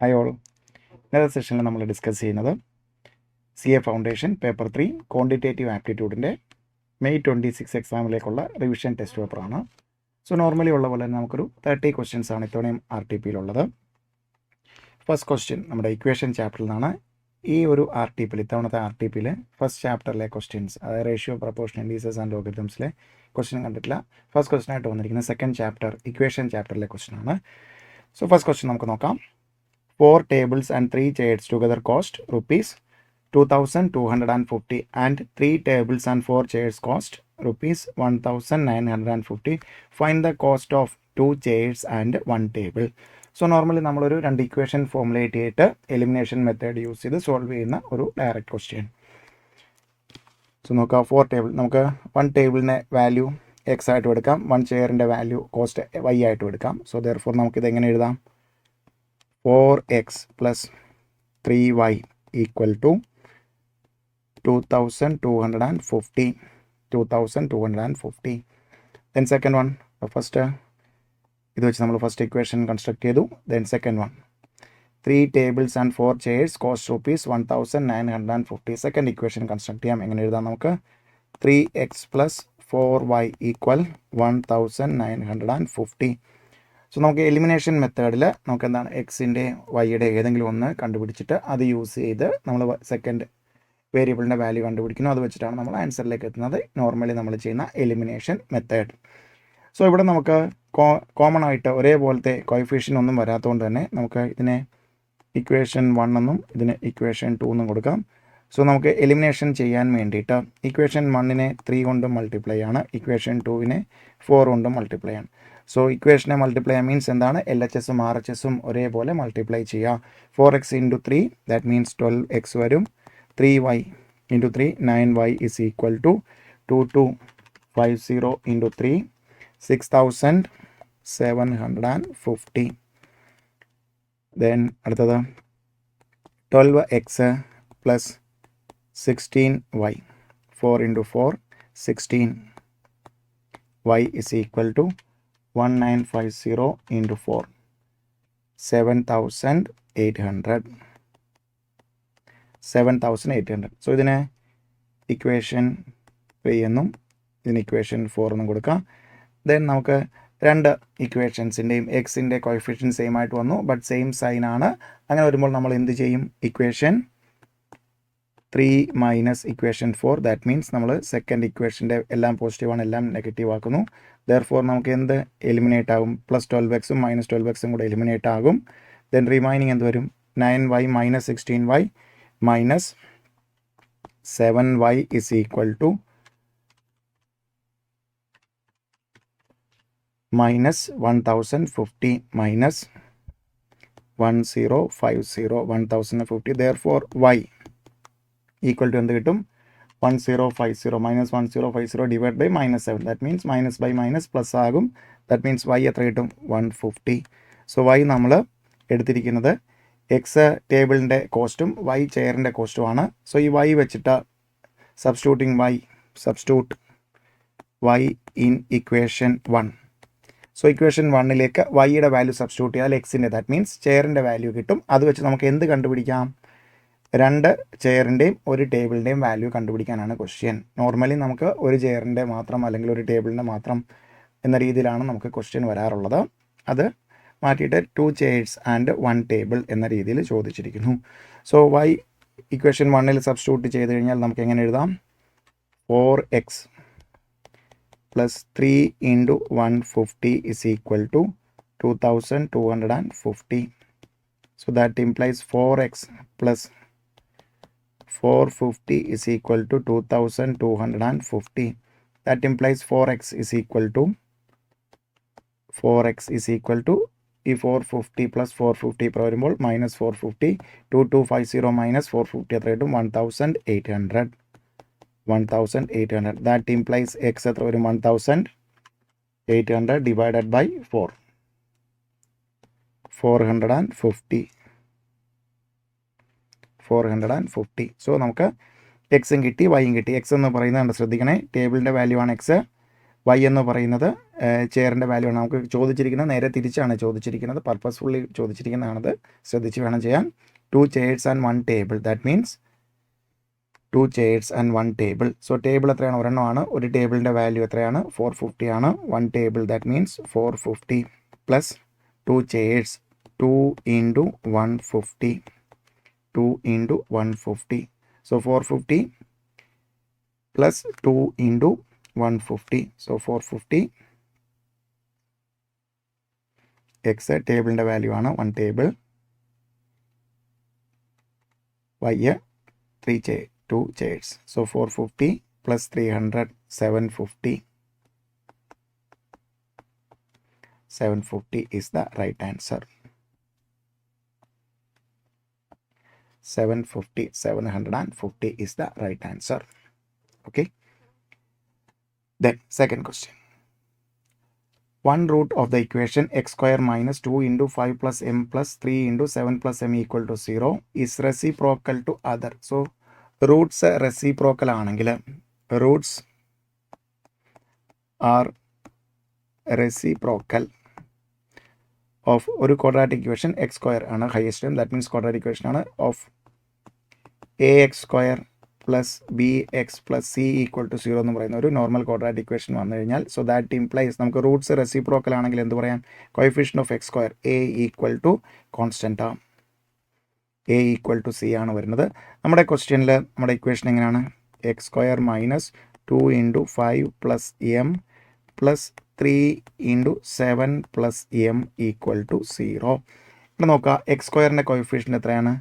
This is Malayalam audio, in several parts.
Hi all. ഇന്നത്തെ സെഷനിൽ നമ്മൾ ഡിസ്കസ് ചെയ്യുന്നത് CA ഫൗണ്ടേഷൻ പേപ്പർ 3 ക്വാണ്ടിറ്റേറ്റീവ് ആപ്റ്റിറ്റ്യൂഡിൻ്റെ May 26 എക്സാമിലേക്കുള്ള റിവിഷൻ ടെസ്റ്റ് പേപ്പറാണ്. സോ നോർമലി ഉള്ള പോലെ തന്നെ നമുക്കൊരു 30 ക്വസ്റ്റ്യൻസ് ആണ് ഇത്തവണയും RTPയിലുള്ളത്. ഫസ്റ്റ് ക്വസ്റ്റ്യൻ നമ്മുടെ ഇക്വേഷൻ ചാപ്റ്ററിൽ നിന്നാണ്. ഈ ഒരു ഇത്തവണത്തെ RTPയിൽ ഫസ്റ്റ് ചാപ്റ്ററിലെ ക്വസ്റ്റ്യൻസ്, അതായത് റേഷ്യോ, പ്രപ്പോർഷൻ, ഇൻഡീസസ് ആൻഡ് ലോഗരിതംസിലെ ക്വസ്റ്റ്യൻ കണ്ടിട്ടില്ല. ഫസ്റ്റ് ക്വസ്റ്റ്യൻ ആയിട്ട് വന്നിരിക്കുന്ന സെക്കൻഡ് ചാപ്റ്റർ ഇക്വേഷൻ ചാപ്റ്ററിലെ ക്വസ്റ്റ്യൻ ആണ്. സോ ഫസ്റ്റ് ക്വസ്റ്റ്യൻ നമുക്ക് നോക്കാം. 4 tables and 3 chairs together cost rupees 2,250 and 3 tables and 4 chairs cost rupees 1,950. Find the cost of 2 chairs and 1 table. So normally നമ്മളൊരു 2 ഇക്വേഷൻ ഫോർമുലേറ്റ് ചെയ്തിട്ട് എലിമിനേഷൻ മെത്തേഡ് യൂസ് ചെയ്ത് സോൾവ് ചെയ്യുന്ന ഒരു ഡയറക്റ്റ് ക്വസ്റ്റ്യൻ. സോ നോക്കാം, 4 ടേബിൾ, നമുക്ക് 1 ടേബിളിൻ്റെ വാല്യൂ എക്സ് ആയിട്ടും എടുക്കാം, 1 ചെയറിൻ്റെ വാല്യൂ കോസ്റ്റ് വൈ ആയിട്ടും എടുക്കാം. സോ ദെയർഫോർ നമുക്കിത് എങ്ങനെ എഴുതാം? 4x plus 3y equal to 2,250. Then second one, first ഇത് വെച്ച് നമ്മൾ ഫസ്റ്റ് ഇക്വേഷൻ കൺസ്ട്രക്ട് ചെയ്തു. Then second one, 3 tables and 4 chairs cost rupees 1,950. Second equation construct ചെയ്യാം. എങ്ങനെ എഴുതാം? നമുക്ക് 3x plus 4y equal 1,950. So നമുക്ക് എലിമിനേഷൻ മെത്തേഡിൽ നമുക്ക് എന്താണ്, എക്സിൻ്റെ വൈയുടെ ഏതെങ്കിലും ഒന്ന് കണ്ടുപിടിച്ചിട്ട് അത് യൂസ് ചെയ്ത് നമ്മൾ സെക്കൻഡ് വേരിയബിളിൻ്റെ വാല്യൂ കണ്ടുപിടിക്കുന്നു. അത് വെച്ചിട്ടാണ് നമ്മൾ ആൻസറിലേക്ക് എത്തുന്നത്, നോർമലി നമ്മൾ ചെയ്യുന്ന എലിമിനേഷൻ മെത്തേഡ്. സോ ഇവിടെ നമുക്ക് കോമൺ ആയിട്ട് ഒരേപോലത്തെ കോഎഫിഷ്യൻ്റ് ഒന്നും വരാത്തതുകൊണ്ട് തന്നെ നമുക്ക് ഇതിനെ ഇക്വേഷൻ 1 എന്നും ഇതിന് ഇക്വേഷൻ 2 എന്നും കൊടുക്കാം. സോ നമുക്ക് എലിമിനേഷൻ ചെയ്യാൻ വേണ്ടിയിട്ട് ഇക്വേഷൻ 1നെ 3 കൊണ്ട് മൾട്ടിപ്ലൈ ആണ്, ഇക്വേഷൻ 2നെ 4 കൊണ്ട് മൾട്ടിപ്ലൈ ആണ്. സോ ഇക്വേഷനെ മൾട്ടിപ്ലൈ മീൻസ് എന്താണ്, LHSഉം RHSഉം ഒരേപോലെ മൾട്ടിപ്ലൈ ചെയ്യുക. 4x into 3 that means 12x വരും. 3y into 3 9y is equal to 2250 into 3 6750. Then അടുത്തത് 12x plus 16y, 4 into 4 16y is equal to 1950 into 4 7,800. So ഇതിന് ഇക്വേഷൻ 3 എന്നും ഇതിന് ഇക്വേഷൻ 4 എന്നും കൊടുക്കാം. ദെൻ നമുക്ക് രണ്ട് ഇക്വേഷൻസിൻ്റെയും എക്സിൻ്റെ കോഎഫിഷ്യൻ സെയിം ആയിട്ട് വന്നു, ബട്ട് സെയിം സൈൻ ആണ്. അങ്ങനെ വരുമ്പോൾ നമ്മൾ എന്ത് ചെയ്യും? Equation 3 minus equation 4, that means നമ്മൾ സെക്കൻഡ് ഇക്വേഷൻ്റെ എല്ലാം പോസിറ്റീവാണ്, എല്ലാം നെഗറ്റീവ് ആക്കുന്നു. ദെയർഫോർ നമുക്ക് എന്ത് എലിമിനേറ്റ് ആകും? പ്ലസ് 12xഉം മൈനസ് 12xഉം കൂടെ എലിമിനേറ്റ് ആകും. ദെൻ റിമൈനിങ് എന്ത് വരും? 9y minus 16y minus 7y is equal to minus 1050 minus 1050. Therefore y equal to എന്ത് കിട്ടും? 1050 minus 1050 divide by minus 7, that means minus by minus plus ആകും. ദാറ്റ് മീൻസ് y എത്ര കിട്ടും? 150. സോ y നമ്മൾ എടുത്തിരിക്കുന്നത് എക്സ് ടേബിളിൻ്റെ കോസ്റ്റും y ചെയറിൻ്റെ കോസ്റ്റുമാണ്. സോ ഈ y വെച്ചിട്ട് substitute y in equation 1. So equation 1ലേക്ക് വൈയുടെ വാല്യൂ സബ്സ്റ്റിറ്റ്യൂട്ട് ചെയ്താൽ എക്സിൻ്റെ, ദാറ്റ് മീൻസ് ചെയറിൻ്റെ വാല്യൂ കിട്ടും. അത് വെച്ച് നമുക്ക് എന്ത് കണ്ടുപിടിക്കാം? 2 ചെയറിൻ്റെയും ഒരു ടേബിളിൻ്റെയും വാല്യൂ കണ്ടുപിടിക്കാനാണ് ക്വസ്റ്റ്യൻ. നോർമലി നമുക്ക് ഒരു ചെയറിൻ്റെ മാത്രം അല്ലെങ്കിൽ ഒരു ടേബിളിൻ്റെ മാത്രം എന്ന രീതിയിലാണ് നമുക്ക് ക്വസ്റ്റ്യൻ വരാറുള്ളത്. അത് മാറ്റിയിട്ട് 2 ചെയർസ് ആൻഡ് 1 ടേബിൾ എന്ന രീതിയിൽ ചോദിച്ചിരിക്കുന്നു. സോ y ഇക്വേഷൻ 1ൽ സബ്സ്റ്റിറ്റ്യൂട്ട് ചെയ്ത് കഴിഞ്ഞാൽ നമുക്ക് എങ്ങനെ എഴുതാം? 4x plus 3 into 150 is equal to 2250. So that implies 4x plus 450 is equal to 2250. That implies 4x is equal to ഈ 450 പ്ലസ് 450 ഇപ്പോൾ വരുമ്പോൾ മൈനസ് 450. 2250 മൈനസ് 450 എത്ര കിട്ടും? 1800. ദാറ്റ് ഇംപ്ലൈസ് എക്സ് എത്ര വരും? 1800 ഡിവൈഡഡ് ബൈ 4, 450. സോ നമുക്ക് എക്സും കിട്ടി, വൈയും കിട്ടി. എക്സ് എന്ന് പറയുന്നത് ശ്രദ്ധിക്കണേ, ടേബിളിൻ്റെ വാല്യൂ ആണ് എക്സ്, വൈ എന്ന് പറയുന്നത് ചെയറിൻ്റെ വാല്യൂ ആണ്. നമുക്ക് ചോദിച്ചിരിക്കുന്നത് നേരെ തിരിച്ചാണ് ചോദിച്ചിരിക്കുന്നത്, പർപ്പസ്ഫുള്ളി ചോദിച്ചിരിക്കുന്നതാണത്, ശ്രദ്ധിച്ച് വേണം ചെയ്യാൻ. 2 chairs and 1 table, that means 2 chairs and 1 table. So table എത്രയാണ്? ഒരെണ്ണമാണ്. ഒരു ടേബിളിൻ്റെ വാല്യൂ എത്രയാണ്? 450 ആണ്. 1 table, that means 450 plus 2 chairs, 2 into 150, 2 into 150. So 450 plus 2 into 150. So 450 x ടേബിളിൻ്റെ വാല്യൂ ആണ് 1 table, y 2 chairs. So 450 plus 300, 750. 750 is the right answer. 750 is the right answer. Okay. Then second question. 1 root of the equation x square minus 2 into 5 plus m plus 3 into 7 plus m equal to 0 is reciprocal to other. So roots reciprocal ആണെങ്കിൽ roots are reciprocal of ഒരു quadratic equation x square ആണ് highest term, that means quadratic equation ആണ് of ax square plus bx plus c equal to 0 എന്ന് പറയുന്ന ഒരു നോർമൽ ക്വാഡ്രാറ്റിക് ഇക്വേഷൻ വന്നു കഴിഞ്ഞാൽ, സോ ദാറ്റ് ഇംപ്ലൈസ് നമുക്ക് റൂട്ട്സ് റെസിപ്രോക്കൽ ആണെങ്കിൽ എന്ത് പറയാം? Coefficient of x square a equal to constant ആണ്, എ ഈക്വൽ ടു സി ആണ് വരുന്നത്. നമ്മുടെ ക്വസ്റ്റ്യനിൽ നമ്മുടെ ഇക്വേഷൻ എങ്ങനെയാണ്? X square minus 2 into 5 plus m plus 3 into 7 plus m equal to 0. ഇവിടെ നോക്കുക, എക്സ് സ്ക്വയറിൻ്റെ കോഎഫിഷ്യന്റ് എത്രയാണ്?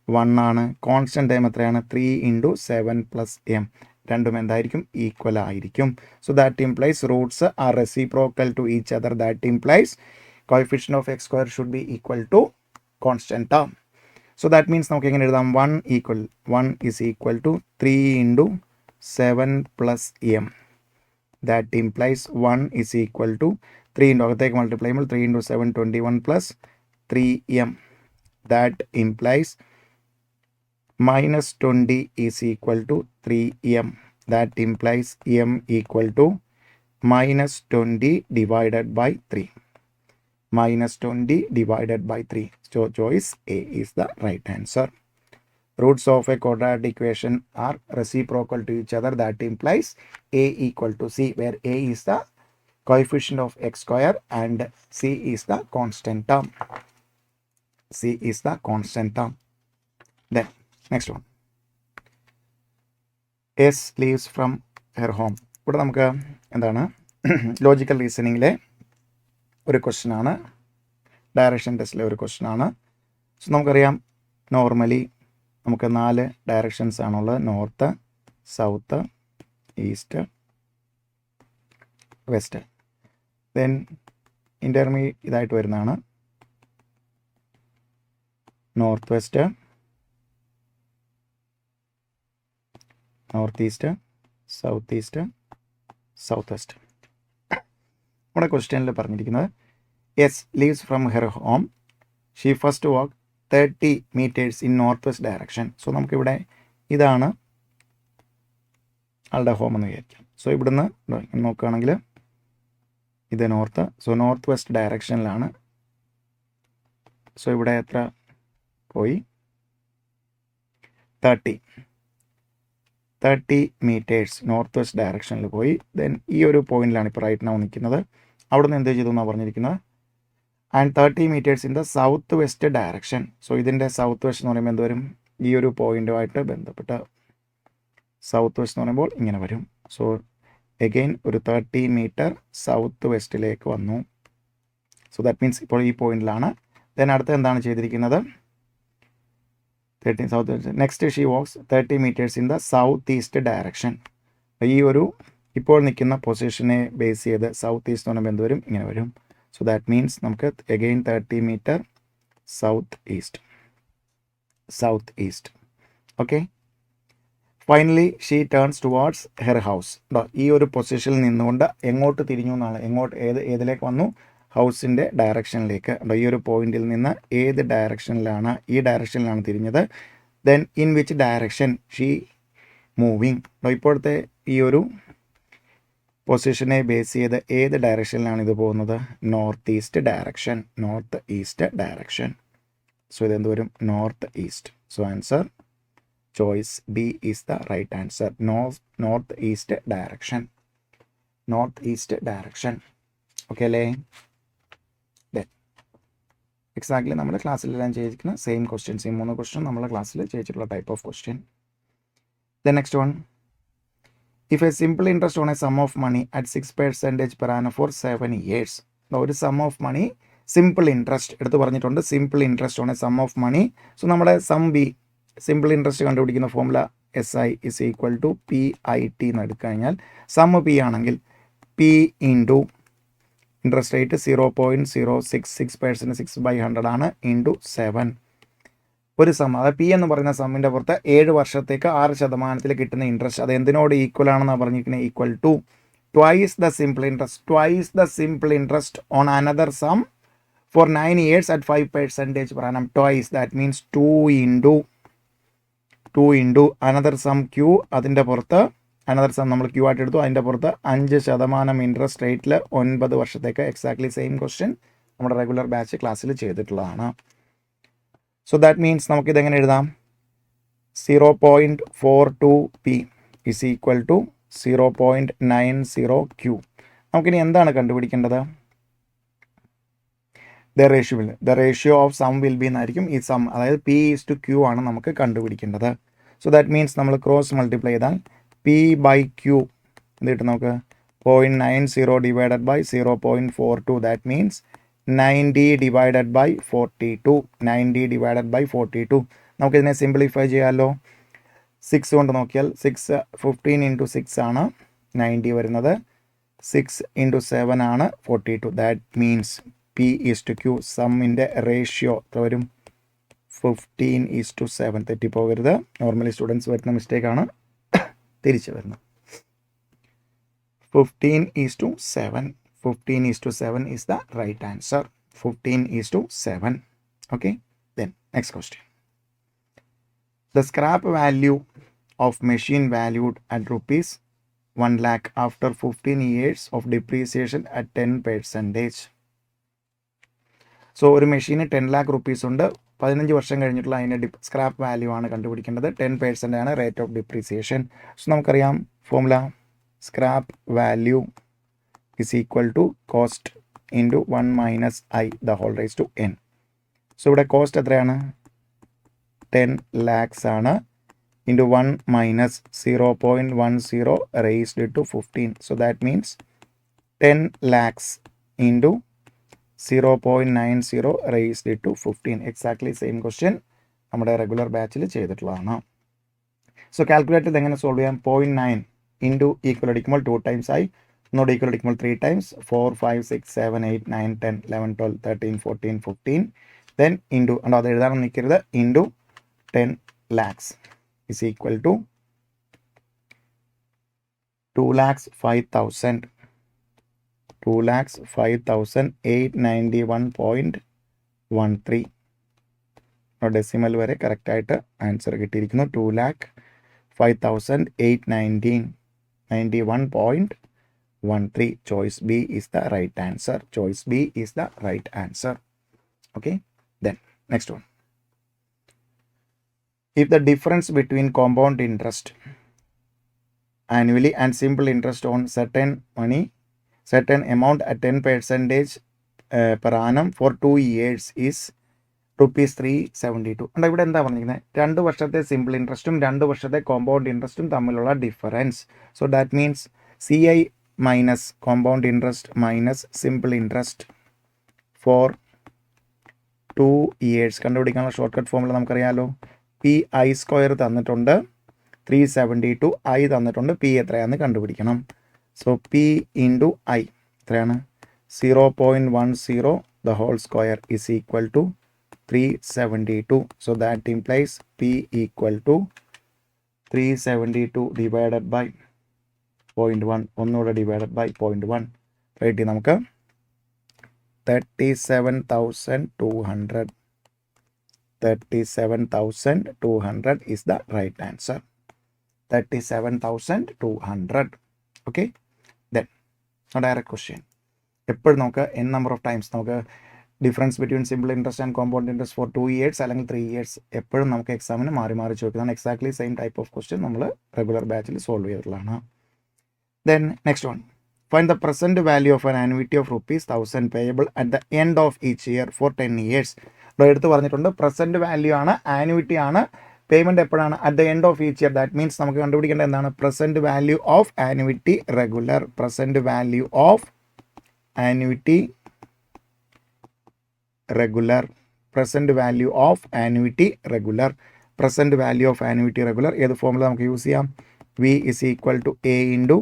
1 ആണ്. കോൺസ്റ്റന്റ് ടൈം എത്രയാണ്? 3 into 7 plus m. രണ്ടും എന്തായിരിക്കും? ഈക്വൽ ആയിരിക്കും. So that implies roots are reciprocal to each other. That implies coefficient of x square should be equal to constant term. So that means നമുക്ക് എങ്ങനെ എഴുതാം? 1 is equal to 3 into 7 plus m. That implies 1 is equal to 3 into അകത്തേക്ക് മൾട്ടിപ്ലൈ ചെയ്യുമ്പോൾ 3 into 7 21 plus 3m. That implies minus 20 is equal to 3m. That implies m equal to minus 20 divided by 3. Minus 20 divided by 3. So choice A is the right answer. Roots of a quadratic equation are reciprocal to each other. That implies A equal to C, where A is the coefficient of x square and C is the constant term. C is the constant term. Then next one. S leaves from her home. ഇവിടെ നമുക്ക് എന്താണ്? ലോജിക്കൽ റീസണിങ്ങിലെ ഒരു ക്വസ്റ്റ്യൻ ആണ്, ഡയറക്ഷൻ ടെസ്റ്റിലെ ഒരു ക്വസ്റ്റ്യൻ ആണ്. സോ നമുക്കറിയാം, നോർമലി നമുക്ക് 4 ഡയറക്ഷൻസ് ആണുള്ളത്: north, south, east, west. Then ഇതായിട്ട് വരുന്നതാണ് north west, north east, south east, south west. നമ്മുടെ ക്വസ്റ്റ്യനിൽ പറഞ്ഞിരിക്കുന്നത് S leaves from her home, she first walk 30 meters in north west direction. So നമുക്കിവിടെ ഇതാണ് ആളുടെ ഹോം എന്ന് വിചാരിക്കാം. സോ ഇവിടുന്ന് നോക്കുകയാണെങ്കിൽ ഇത് നോർത്ത്, സോ നോർത്ത് വെസ്റ്റ് ഡയറക്ഷനിലാണ്. സോ ഇവിടെ എത്ര പോയി? 30 meters നോർത്ത് വെസ്റ്റ് ഡയറക്ഷനിൽ പോയി. ദെൻ ഈ ഒരു പോയിന്റിലാണ് ഇപ്പോൾ റൈറ്റ് നൗ നിൽക്കുന്നത്. അവിടെ നിന്ന് എന്ത് ചെയ്തു എന്നാണ് പറഞ്ഞിരിക്കുന്നത്? And 30 meters in the south west direction. So ഇതിൻ്റെ സൗത്ത് വെസ്റ്റ് എന്ന് പറയുമ്പോൾ എന്ത് വരും? ഈ ഒരു പോയിന്റുമായിട്ട് ബന്ധപ്പെട്ട് സൗത്ത് വെസ്റ്റ് എന്ന് പറയുമ്പോൾ ഇങ്ങനെ വരും. സോ എഗെയിൻ ഒരു 30 meter സൗത്ത് വെസ്റ്റിലേക്ക് വന്നു. സോ ദാറ്റ് മീൻസ് ഇപ്പോൾ ഈ പോയിന്റിലാണ്. ദെൻ അടുത്ത് എന്താണ് ചെയ്തിരിക്കുന്നത്? 13 south west. Next she walks 30 meters in the south east direction. ഈ ഒരു ഇപ്പോൾ നിൽക്കുന്ന പൊസിഷനെ ബേസ് ചെയ്ത് സൗത്ത് ഈസ്റ്റ് എന്ന് പറയുമ്പോൾ എന്ത് വരും? ഇങ്ങനെ വരും. സോ ദാറ്റ് മീൻസ് നമുക്ക് again 30 meter south east. Okay. Finally she turns towards her house. ഈ ഒരു പൊസിഷനിൽ നിന്നുകൊണ്ട് എങ്ങോട്ട് തിരിഞ്ഞു എന്നാണ്? ഏതിലേക്ക് വന്നു? ഹൗസിൻ്റെ ഡയറക്ഷനിലേക്ക്. ഈ ഒരു പോയിന്റിൽ നിന്ന് ഏത് ഡയറക്ഷനിലാണ്? ഈ ഡയറക്ഷനിലാണ് തിരിഞ്ഞത്. Then in which direction she moving. ഇപ്പോഴത്തെ ഈ ഒരു പൊസിഷനെ ബേസ് ചെയ്ത് ഏത് ഡയറക്ഷനിലാണ് ഇത് പോകുന്നത്? North east direction. സോ ഇതെന്ത് വരും? North east. So answer choice B is the right answer. North east direction. Okay അല്ലേ? എക്സാക്ട്ലി നമ്മുടെ ക്ലാസ്സിലെല്ലാം ചെയ്തിരിക്കുന്ന സെയിം ക്വസ്റ്റ്യൻസ്, ഈ 3 ക്വസ്റ്റ്യൻ നമ്മളെ ക്ലാസ്സിൽ ചെയ്തിട്ടുള്ള type of question. The next one, if a simple interest on a sum of money at 6% per annum for 7 years. ഒരു sum of money simple interest എടുത്ത് പറഞ്ഞിട്ടുണ്ട്. Simple interest on a sum of money. So നമ്മുടെ സം ബി, സിമ്പിൾ ഇൻട്രസ്റ്റ് കണ്ടുപിടിക്കുന്ന formula SI is equal to PIT എന്ന് എടുത്തു കഴിഞ്ഞാൽ സം പി ആണെങ്കിൽ P ഇൻറ്റു ഇൻട്രസ്റ്റ് റേറ്റ് 0.066%, 6/100 ആണ്, ഇൻറ്റു 7. ഒരു സം, അതായത് പി എന്ന് പറയുന്ന സമ്മിൻ്റെ പുറത്ത് 7 വർഷത്തേക്ക് 6% കിട്ടുന്ന ഇൻട്രസ്റ്റ്, അത് എന്തിനോട് ഈക്വൽ ആണെന്നാണ് പറഞ്ഞിരിക്കുന്നത്? Equal to twice the simple interest on another sum for 9 years at 5% per annum. Twice, that means 2 into another sum Q, അതിൻ്റെ പുറത്ത് അനദർ സം നമ്മൾ ക്യൂ ആയിട്ട് എടുത്തു, അതിൻ്റെ പുറത്ത് 5% ഇൻട്രസ്റ്റ് റേറ്റിൽ 9 വർഷത്തേക്ക്. എക്സാക്ട്ലി സെയിം ക്വസ്റ്റ്യൻ നമ്മുടെ റെഗുലർ ബാച്ച് ക്ലാസ്സിൽ ചെയ്തിട്ടുള്ളതാണ്. സോ ദാറ്റ് മീൻസ് നമുക്കിതെങ്ങനെ എഴുതാം? 0.42P is equal to 0.90Q. നമുക്കിനി എന്താണ് കണ്ടുപിടിക്കേണ്ടത്? The ratio of sum will be എന്നായിരിക്കും ഈ സം, അതായത് P/Q ആണ് നമുക്ക് കണ്ടുപിടിക്കേണ്ടത്. സോ ദാറ്റ് മീൻസ് നമ്മൾ ക്രോസ് മൾട്ടിപ്ലൈ ചെയ്താൽ P/Q എന്ത് കിട്ടും നമുക്ക്? 0.90 divided by 0.42. That means 90 divided by 42. നമുക്കിതിനെ സിംപ്ലിഫൈ ചെയ്യാമല്ലോ. 6 കൊണ്ട് നോക്കിയാൽ 15 into 6 ആണ് 90 വരുന്നത്, 6 into 7 ആണ് 42. ദാറ്റ് മീൻസ് P/Q സമ്മിൻ്റെ റേഷ്യോ എത്ര വരും? 15:7. തെറ്റിപ്പോകരുത്, നോർമലി സ്റ്റുഡൻസ് വരുന്ന മിസ്റ്റേക്കാണ്, തിരിച്ച് വരുന്നത്. 15:7. 15:7 is the right answer. 15:7. Okay, then next question. The scrap value of machine valued at rupees 1 lakh after 15 years of depreciation at 10%. So ഒരു മെഷീന് 10 lakh rupees ഉണ്ട്, 15 വർഷം കഴിഞ്ഞിട്ടുള്ള അതിൻ്റെ സ്ക്രാപ്പ് വാല്യൂ ആണ് കണ്ടുപിടിക്കേണ്ടത്. 10% ആണ് റേറ്റ് ഓഫ് ഡിപ്രീസിയേഷൻ. സോ നമുക്കറിയാം formula, scrap value is equal to cost into 1 minus I the whole raised to n. So ഇവിടെ കോസ്റ്റ് എത്രയാണ്? 10 lakhs ആണ്, into 1 minus 0.10 raised to 15. So that means 10 lakhs into 0.90 raised to 15. Exactly same question നമ്മുടെ റെഗുലർ ബാച്ചിൽ ചെയ്തിട്ടുള്ളതാണ്. സോ കാൽക്കുലേറ്റർ എങ്ങനെ സോൾവ് ചെയ്യാം? 0.9 ഇൻറ്റു ഈക്വൽ അടിക്കുമ്പോൾ 2 times I, not equal to 3 times, 4, 5, 6, 7, 8, 9, 10, 11, 12, 13, 14, 15. Then into, and അത് എഴുതാൻ നിൽക്കരുത്, into 10 lakhs is equal to 2,05,000. 2,05,891.13. Decimal വരെ കറക്റ്റായിട്ട് ആൻസർ കിട്ടിയിരിക്കുന്നു. 2,05,891.13. Choice B is the right answer. Choice B is the right answer. Okay, then next one. If the difference between compound interest annually and simple interest on certain amount at 10% per annum for 2 years is rupees 372. and ഇവിടെ എന്താ പറഞ്ഞിരിക്കുന്നത്? 2 വർഷത്തെ സിമ്പിൾ ഇൻട്രസ്റ്റും 2 വർഷത്തെ കോമ്പൗണ്ട് ഇൻട്രസ്റ്റും തമ്മിലുള്ള difference. So that means CI minus compound interest minus simple interest for 2 years. കണ്ടുപിടിക്കാനുള്ള ഷോർട്ട് കട്ട് ഫോമുല നമുക്കറിയാമല്ലോ. PI² തന്നിട്ടുണ്ട്, 372, I തന്നിട്ടുണ്ട്, P എത്രയാണെന്ന് കണ്ടുപിടിക്കണം. സോ P ഇൻറ്റു I എത്രയാണ്? 0.10 the whole square is equal to 372. So that implies P equal to 372 divided by 0.1, ഒന്നുകൂടെ ഡിവൈഡഡ് ബൈ 0.1. റേറ്റ് നമുക്ക് 37,200. 37,200 is the right answer. 37,200. Okay, then direct question. എപ്പോഴും നമുക്ക് n നമ്പർ ഓഫ് ടൈംസ് നമുക്ക് difference between simple interest and compound interest four 2 years അല്ലെങ്കിൽ 3 years എപ്പോഴും നമുക്ക് എക്സാമിന് മാറി ചോദിക്കുന്നതാണ്. Exactly same type of question നമ്മൾ റെഗുലർ ബാച്ചിൽ സോൾവ് ചെയ്തിട്ടുള്ളതാണ്. Then next one, find the present value of an annuity of ₹1000 payable at the end of each year for 10 years. ഇവിടെ എടുത്ത് പറഞ്ഞിട്ടുണ്ട് പ്രസന്റ് വാല്യൂ ആണ്, ആനുവിറ്റി ആണ്, പേയ്മെന്റ് എപ്പോഴാണ് at the end of each year. That means നമുക്ക് കണ്ടുപിടിക്കേണ്ടത് എന്താണ്? Present value of annuity regular. Present value of annuity regular. Present value of annuity regular. Present value of annuity regular ഏത് ഫോമുല നമുക്ക് യൂസ് ചെയ്യാം? V is equal to A into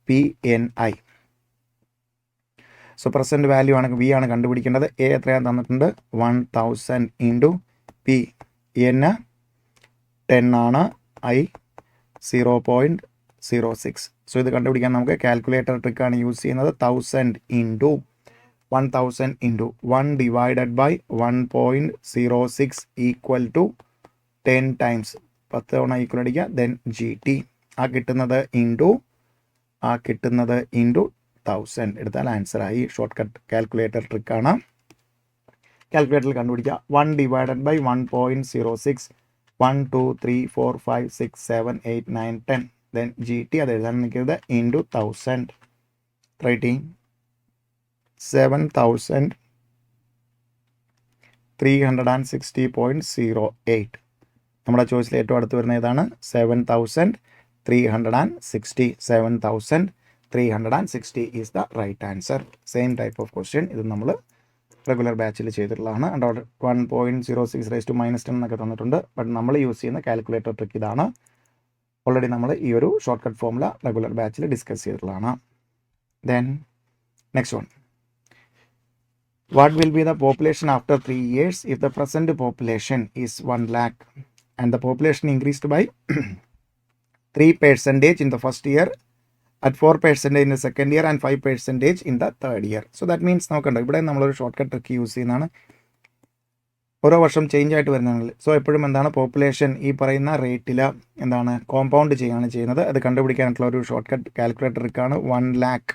PNI. So present value ആണ് V ആണ് കണ്ടുപിടിക്കേണ്ടത്. A എത്രയാണ് തന്നിട്ടുണ്ട്? 1000 ഇൻറ്റു P. N 10 ആണ്, I 0.06. സോ ഇത് കണ്ടുപിടിക്കാൻ നമുക്ക് കാൽക്കുലേറ്റർ ട്രിക്കാണ് യൂസ് ചെയ്യുന്നത്. 1000 into 1000 into 1 divided by 1.06 equal to 10 times 10 തവണ ഈക്വൽ അടിക്കുക. ദെൻ GT ആ കിട്ടുന്നത് ഇൻറ്റു 1000 എടുത്താൽ ആൻസറായി. ഷോർട്ട് കട്ട് കാൽക്കുലേറ്റർ ട്രിക്കാണ്. കാൽക്കുലേറ്ററിൽ കണ്ടുപിടിക്കുക. 1 ഡിവൈഡഡ് ബൈ 1.06 1 2 3 4 5 6 7 8 9 10. ദെൻ GT അത് എഴുതാൻ നിൽക്കുന്നത് ഇൻറ്റു 1000 റൈറ്റിംഗ് 7360.08. നമ്മുടെ ചോയ്സിൽ ഏറ്റവും അടുത്ത് വരുന്ന ഏതാണ്? 7360. 7360 is the right answer. Same type of question ഇത് നമ്മൾ റെഗുലർ ബാച്ചിൽ ചെയ്തിട്ടുള്ളതാണ്. 1.06 (-10) എന്നൊക്കെ തന്നിട്ടുണ്ട്. ബട്ട് നമ്മൾ യൂസ് ചെയ്യുന്ന കാൽക്കുലേറ്റർ ട്രിക്ക് ഇതാണ്. ഓൾറെഡി നമ്മൾ ഈ ഒരു ഷോർട്ട് കട്ട് ഫോമുല റെഗുലർ ബാച്ചിൽ ഡിസ്കസ് ചെയ്തിട്ടുള്ളതാണ്. Then next one, what will be the population after 3 years if the present population is 1 lakh and the population increased by 3% in the first year, at 4% in the second year and 5% in the third year. So that means നോക്കണ്ട, ഇവിടെ നമ്മളൊരു ഷോർട്ട് കട്ട് ട്രിക്ക് യൂസ് ചെയ്യുന്നതാണ്. ഓരോ വർഷം ചേഞ്ച് ആയിട്ട് വരുന്നതാണ്. സോ എപ്പോഴും എന്താണ് പോപ്പുലേഷൻ ഈ പറയുന്ന റേറ്റിൽ എന്താണ് കോമ്പൗണ്ട് ചെയ്യുന്നത്. അത് കണ്ടുപിടിക്കാനായിട്ടുള്ള ഒരു ഷോർട്ട് കട്ട് കാൽക്കുലേറ്റർ ട്രിക്കാണ്. 1 lakh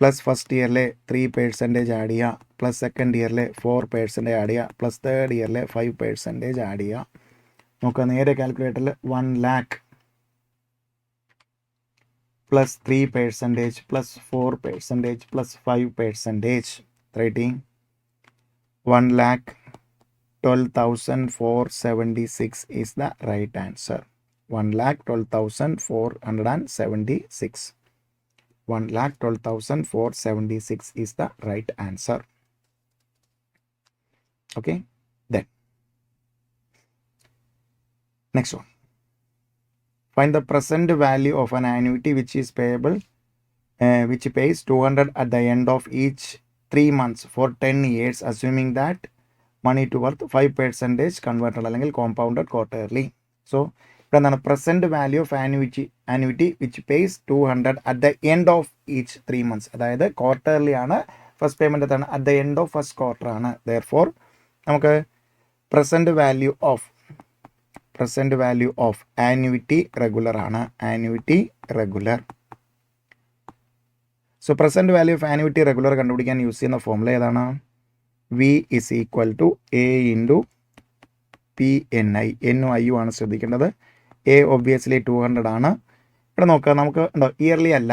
പ്ലസ് ഫസ്റ്റ് ഇയറിലെ 3% ആഡ് ചെയ്യുക, പ്ലസ് സെക്കൻഡ് ഇയറിലെ 4% ആഡ് ചെയ്യുക, പ്ലസ് തേർഡ് ഇയറിലെ 5% ആഡ് ചെയ്യുക. നോക്കുക നേരെ കാൽക്കുലേറ്ററിൽ 1 lakh plus 3% plus 4% plus 5% writing 1,12,476 is the right answer. 1,12,476. 1,12,476 is the right answer. Okay, then next one, find the present value of an annuity which is payable which pays 200 at the end of each 3 months for 10 years assuming that money to worth 5% converted അല്ലെങ്കിൽ compounded quarterly. So ഇവിടെ എന്താണ് present value of annuity which pays 200 at the end of each 3 months. അതായത് ക്വാർട്ടർലി ആണ് ഫസ്റ്റ് പേയ്മെന്റ് എത്താണ്? At the end of first quarter ആണ്. ദെയർഫോർ നമുക്ക് present value of annuity regular ആണ്. Annuity regular. So present value of annuity regular കണ്ടുപിടിക്കാൻ യൂസ് ചെയ്യുന്ന ഫോമുല ഏതാണ്? V is equal to A into PNI. എന്നും ഐയും ആണ് ശ്രദ്ധിക്കേണ്ടത്. A ഒബ്വിയസ്ലി 200 ആണ്. ഇവിടെ നോക്കുക, നമുക്ക് ഉണ്ടോ ഇയർലി അല്ല,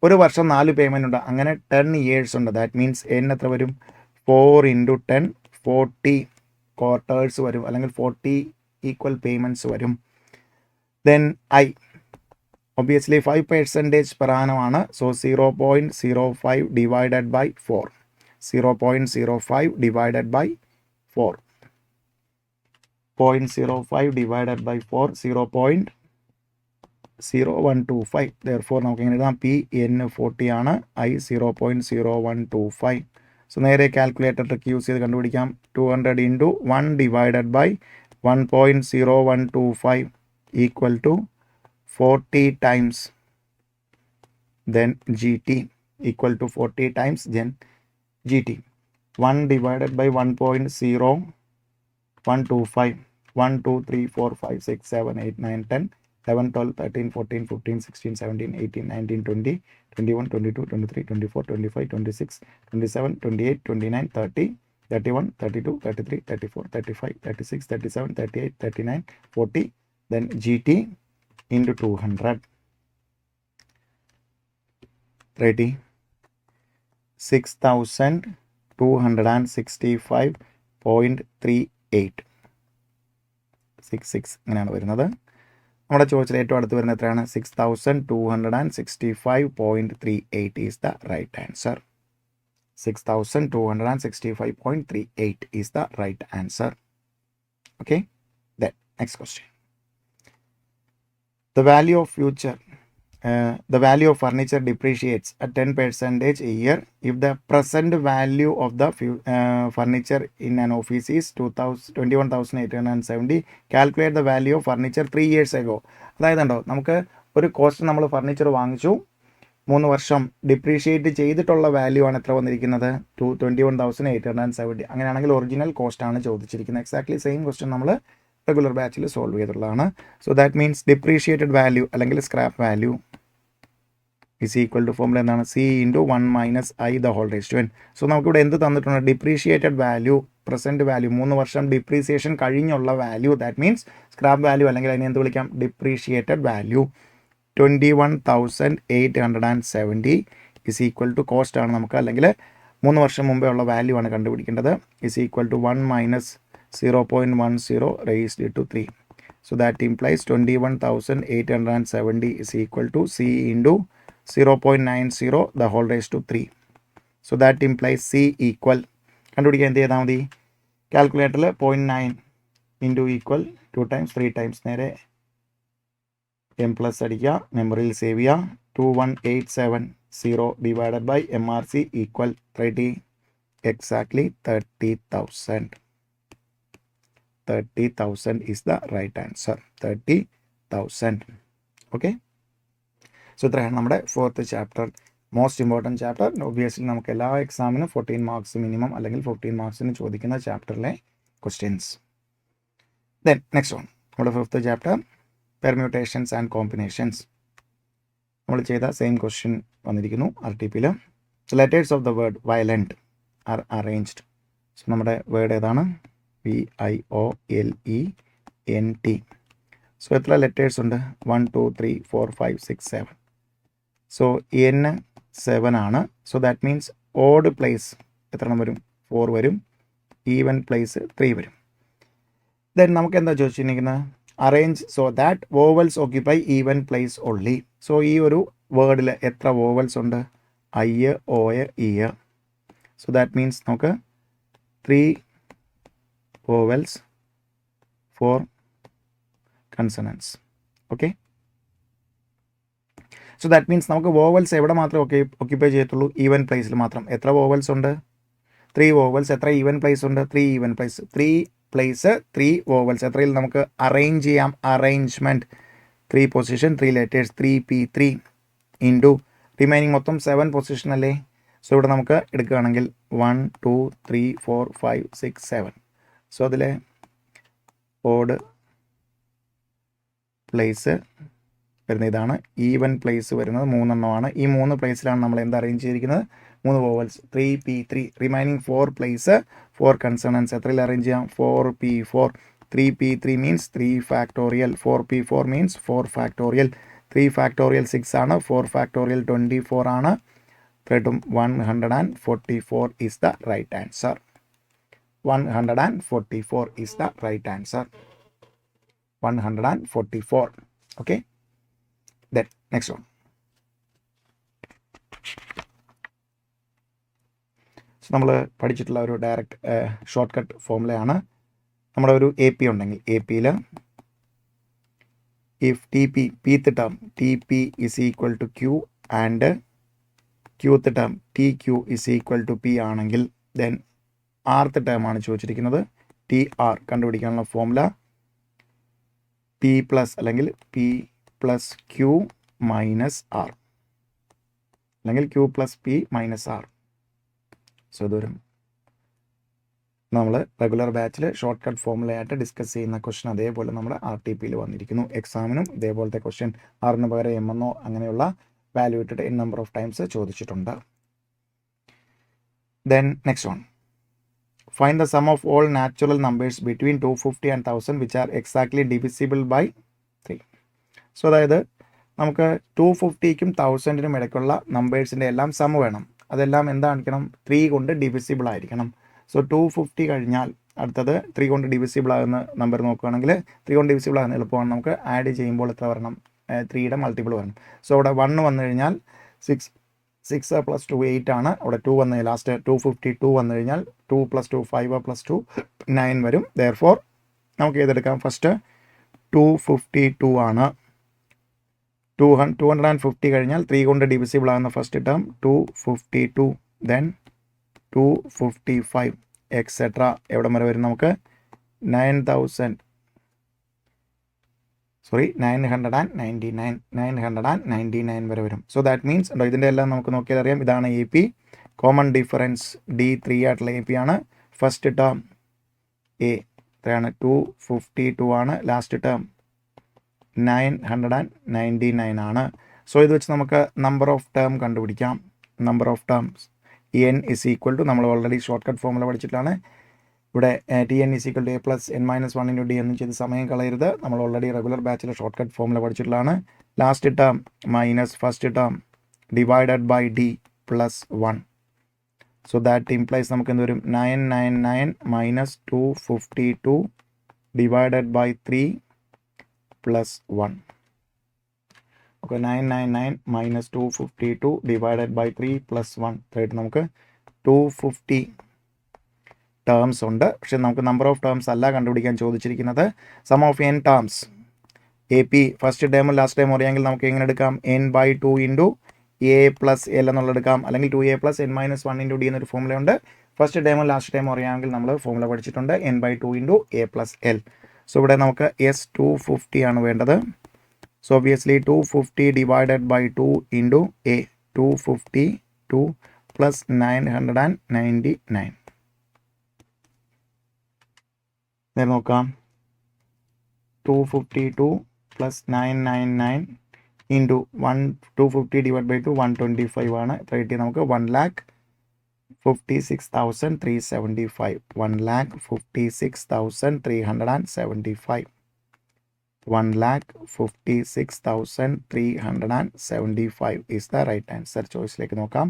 ഒരു വർഷം 4 പേയ്മെൻ്റ് ഉണ്ട്. അങ്ങനെ 10 years ഉണ്ട്. ദാറ്റ് മീൻസ് N എത്ര വരും? 4 into 10 40 ക്വാർട്ടേഴ്സ് വരും, അല്ലെങ്കിൽ 40 ഈക്വൽ പേയ്മെൻറ്റ്സ് വരും. Then I obviously 5% per annum ആണ്. So 0.05 divided by 4. 0.05 divided by 4. 0.05 divided by 4, 0.0125. Therefore നമുക്ക് എങ്ങനെ എഴുതാം? PN 40 ആണ്, I 0.0125. സോ നേരെ കാൽക്കുലേറ്റർ ട്രിക്ക് യൂസ് ചെയ്ത് കണ്ടുപിടിക്കാം. 200 into 1 divided by 1.0125 equal to 40 times then GT equal to 40 times then GT. 1 divided by 1.0125. 1 2 3 4 5 6 7 8 9 10 11, 12, 13, 14, 15, 16, 17, 18, 19, 20, 21, 22, 23, 24, 25, 26, 27, 28, 29, 30, 31, 32, 33, 34, 35, 36, 37, 38, 39, 40. Then GT into 200. Ready? 6,265.38. 66 ഇങ്ങനെയാണ് വരുന്നത്. നമ്മുടെ ചോദിച്ചത് ഏറ്റവും അടുത്ത് വരുന്നത് എത്രയാണ്? 6,265.38 is the right answer. 6,265.38 is the right answer. Okay, then next question. The value of furniture depreciates at 10% a year if the present value of the furniture in an office is 21,870. Calculate the value of furniture 3 years ago. അതായത് നമുക്ക് ഒരു കോസ്റ്റ് നമ്മൾ ഫർണിച്ചർ വാങ്ങിച്ചു, 3 വർഷം ഡിപ്രീഷിയേറ്റ് ചെയ്തിട്ടുള്ള വാല്യൂ ആണ് എത്ര വന്നിരിക്കുന്നത്? 21,870. അങ്ങനെയാണെങ്കിൽ ഒറിജിനൽ കോസ്റ്റ് ആണ് ചോദിച്ചിരിക്കുന്നത്. എക്സാക്ട്ലി സെയിം ക്വസ്റ്റ്യൻ നമ്മൾ റെഗുലർ ബാച്ചിൽ സോൾവ് ചെയ്തിട്ടുള്ളതാണ്. So that means depreciated value അല്ലെങ്കിൽ scrap value is equal to formula എന്താണ്? C × 1 - I the whole raised to n. So നമുക്കിവിടെ എന്ത് തന്നിട്ടുണ്ട്? ഡിപ്രീഷിയേറ്റഡ് വാല്യൂ, പ്രസൻറ്റ് വാല്യൂ, 3 വർഷം ഡിപ്രീസിയേഷൻ കഴിഞ്ഞുള്ള value. That means scrap value അല്ലെങ്കിൽ അതിനെ എന്ത് വിളിക്കാം? Depreciated value. 21,870 is equal to cost ആണ് നമുക്ക്, അല്ലെങ്കിൽ 3 വർഷം മുമ്പേ ഉള്ള വാല്യൂ ആണ് കണ്ടുപിടിക്കേണ്ടത്. Is equal to 1 - 0.10 raised to 3. So that implies 21,870 is equal to C into 0.90 the whole raised to 3. So that implies C equal, കണ്ടുപിടിക്കാൻ എന്ത് ചെയ്താൽ മതി? കാൽക്കുലേറ്ററിൽ 0.9 ഇൻറ്റു ഈക്വൽ 2 times 3 times നേരെ M പ്ലസ് അടിക്കുക, മെമ്മറിയിൽ സേവ് ചെയ്യുക. 21,870 divided by MRC equal 30, exactly 30,000. 30,000 is the right answer. 30,000. Okay, so ഇത്രയാണ് നമ്മുടെ 4th chapter, most important chapter. Obviously നമുക്ക് എല്ലാ എക്സാമിനും 14 മാർക്സ് മിനിമം അല്ലെങ്കിൽ 15 മാർക്സിന് ചോദിക്കുന്ന ചാപ്റ്ററിലെ ക്വസ്റ്റ്യൻസ്. ദെൻ നെക്സ്റ്റ് വൺ, നമ്മുടെ 5th chapter permutations and combinations. നമ്മൾ ചെയ്ത സെയിം ക്വസ്റ്റ്യൻ വന്നിരിക്കുന്നു RTPയിൽ. Letters of the word violent are arranged. So നമ്മുടെ വേർഡ് ഏതാണ്? VIOLENT. സോ എത്ര ലെറ്റേഴ്സ് ഉണ്ട്? 1 2 3 4 5 6 7. സോ N 7 ആണ്. So that means odd place എത്ര എണ്ണം വരും? 4 വരും. ഈവൻ പ്ലേസ് 3 വരും. ദെൻ നമുക്ക് എന്താ ചോദിച്ചിരിക്കുന്നത്? Arrange so that vowels occupy even place only. So ഈ ഒരു വേർഡിൽ എത്ര വോവൽസ് ഉണ്ട്? I, O, E. So that means നമുക്ക് 3 vowels, 4 consonants. Okay, so that means നമുക്ക് വോവൽസ് എവിടെ മാത്രമേ ഓക്യുപ്പൈ ചെയ്യത്തുള്ളൂ? ഈവൻ പ്ലേസിൽ മാത്രം. എത്ര വോവൽസ് ഉണ്ട്? 3 വോവൽസ്. എത്ര ഈവൻ പ്ലേസ് ഉണ്ട്? 3 ഈവൻ പ്ലേസ്. 3 place 3 vowels. എത്രയിൽ നമുക്ക് അറേഞ്ച് ചെയ്യാം? Arrangement 3 position 3 letters 3P3 into remaining മൊത്തം 7 പൊസിഷൻ അല്ലേ? സോ ഇവിടെ നമുക്ക് എടുക്കുകയാണെങ്കിൽ 1 2 3 4 5 6 7. സോ അതിലെ ഓഡ് പ്ലേസ് വരുന്ന ഇതാണ്. ഈവൻ പ്ലേസ് വരുന്നത് 3 എണ്ണമാണ്. ഈ 3 പ്ലേസിലാണ് നമ്മൾ എന്ത് അറേഞ്ച് ചെയ്തിരിക്കുന്നത്? 3 vowels 3P3. Remaining 4 place 4 consonants. എത്രയിൽ അറേഞ്ച് ചെയ്യാം? 4P4. 3P3 means 3 factorial. 4P4 means 4 factorial. 3 factorial 6 ആണ്. 4 ഫാക്ടോറിയൽ 24 ആണ്. 144 is the right answer. 144 is the right answer. 144. Okay, then next one. So നമ്മൾ പഠിച്ചിട്ടുള്ള ഒരു ഡയറക്റ്റ് ഷോർട്ട് കട്ട് ഫോമുലയാണ്. നമ്മുടെ ഒരു AP ഉണ്ടെങ്കിൽ APയിൽ if TP pth term TP is equal to Q and Qth term TQ is equal to P ആണെങ്കിൽ then rth ടേം ആണ് ചോദിച്ചിരിക്കുന്നത്. TR കണ്ടുപിടിക്കാനുള്ള ഫോമുല P പ്ലസ് അല്ലെങ്കിൽ P plus Q minus R അല്ലെങ്കിൽ Q plus P minus R. So ഇതൊരു നമ്മൾ റെഗുലർ ബാച്ചിൽ ഷോർട്ട് കട്ട് ഫോമുലയായിട്ട് ഡിസ്കസ് ചെയ്യുന്ന ക്വസ്റ്റൻ അതേപോലെ നമ്മുടെ RTPയിൽ വന്നിരിക്കുന്നു. എക്സാമിനും ഇതേപോലത്തെ ക്വസ്റ്റ്യൻ ആറിന് പകരം M എന്നോ അങ്ങനെയുള്ള വാല്യൂ ഇട്ടിട്ട് n നമ്പർ ഓഫ് ടൈംസ് ചോദിച്ചിട്ടുണ്ട്. Then next one, find the sum of all natural numbers between 250 and 1000 which are exactly divisible by 3. So അതായത് നമുക്ക് 250ക്കും 1000നും ഇടയ്ക്കുള്ള നമ്പേഴ്സിൻ്റെ എല്ലാം സം വേണം. അതെല്ലാം എന്തായിരിക്കണം? 3 കൊണ്ട് ഡിവിസിബിൾ ആയിരിക്കണം. സോ 250 കഴിഞ്ഞാൽ അടുത്തത് 3 കൊണ്ട് ഡിവിസിബിൾ ആകുന്ന നമ്പർ നോക്കുകയാണെങ്കിൽ 3 കൊണ്ട് ഡിവിസിബിൾ ആകുന്ന എളുപ്പമാണ്. നമുക്ക് ആഡ് ചെയ്യുമ്പോൾ എത്ര വരണം? 3യുടെ മൾട്ടിപ്പിൾ വരണം. സോ അവിടെ 1 വന്നു കഴിഞ്ഞാൽ 6 + 2 8 ആണ്. അവിടെ 2 വന്നു ലാസ്റ്റ് 252 വന്നു കഴിഞ്ഞാൽ 2 + 2 5 + 2 9 വരും. ദെയർഫോർ നമുക്ക് ഏതെടുക്കാം? ഫസ്റ്റ് 252 ആണ്. 250 കഴിഞ്ഞാൽ 3 കൊണ്ട് ഡിവിസിബിൾ ആകുന്ന ഫസ്റ്റ് ടേം 252, ദെൻ 255 എക്സെട്ര എവിടെ വരെ വരും? നമുക്ക് 999 വരെ വരും. സോ ദാറ്റ് മീൻസ് ഇതിൻ്റെ എല്ലാം നമുക്ക് നോക്കിയാൽ അറിയാം, ഇതാണ് AP. കോമൺ ഡിഫറൻസ് D3 ആയിട്ടുള്ള AP ആണ്. ഫസ്റ്റ് ടേം A എത്രയാണ്? 252 ആണ്. ലാസ്റ്റ് ടേം 999 ആണ്. സോ ഇത് വെച്ച് നമുക്ക് നമ്പർ ഓഫ് ടേം കണ്ടുപിടിക്കാം. Number of terms n is equal to, നമ്മൾ ഓൾറെഡി ഷോർട്ട് കട്ട് ഫോമുല പഠിച്ചിട്ടാണ്. ഇവിടെ Tn = A + n - 1 × D എന്നും ചെയ്ത് സമയം കളയരുത്. നമ്മൾ ഓൾറെഡി റെഗുലർ ബാച്ചിൽ ഷോർട്ട് കട്ട് ഫോമുല പഠിച്ചിട്ടുള്ളതാണ്. Last term minus first term divided by D + 1. So that implies നമുക്ക് എന്ത് വരും? 999 - 252 divided by 3 + 1. Okay, 999 - 252 divided by 3 + 1 ആയിട്ട് നമുക്ക് 250 ടേംസ് ഉണ്ട്. പക്ഷെ നമുക്ക് നമ്പർ ഓഫ് ടേംസ് അല്ല കണ്ടുപിടിക്കാൻ ചോദിച്ചിരിക്കുന്നത്. Sum of n terms AP first ടേമും ലാസ്റ്റ് ടേമും അറിയാമെങ്കിൽ നമുക്ക് എങ്ങനെ എടുക്കാം? n/2 × A + L എന്നുള്ള എടുക്കാം. അല്ലെങ്കിൽ 2A + n - 1 × D എന്നൊരു ഫോമുല ഉണ്ട്. ഫസ്റ്റ് ടേമും ലാസ്റ്റ് ടേമും അറിയാമെങ്കിൽ നമ്മൾ ഫോമുല പഠിച്ചിട്ടുണ്ട്. n/2 × A + L. സോ ഇവിടെ നമുക്ക് S250 ആണ് വേണ്ടത്. So obviously 250 divided by 2 × A, 252 + 999. നോക്കാം, 252 + 999 × 250 ഡിവൈഡ് ബൈ 2 125 ആണ്. എത്ര കിട്ടി നമുക്ക്? 1,56,375. 1,56,375. 1,56,375 is the right answer. ചോയ്സിലേക്ക് നോക്കാം.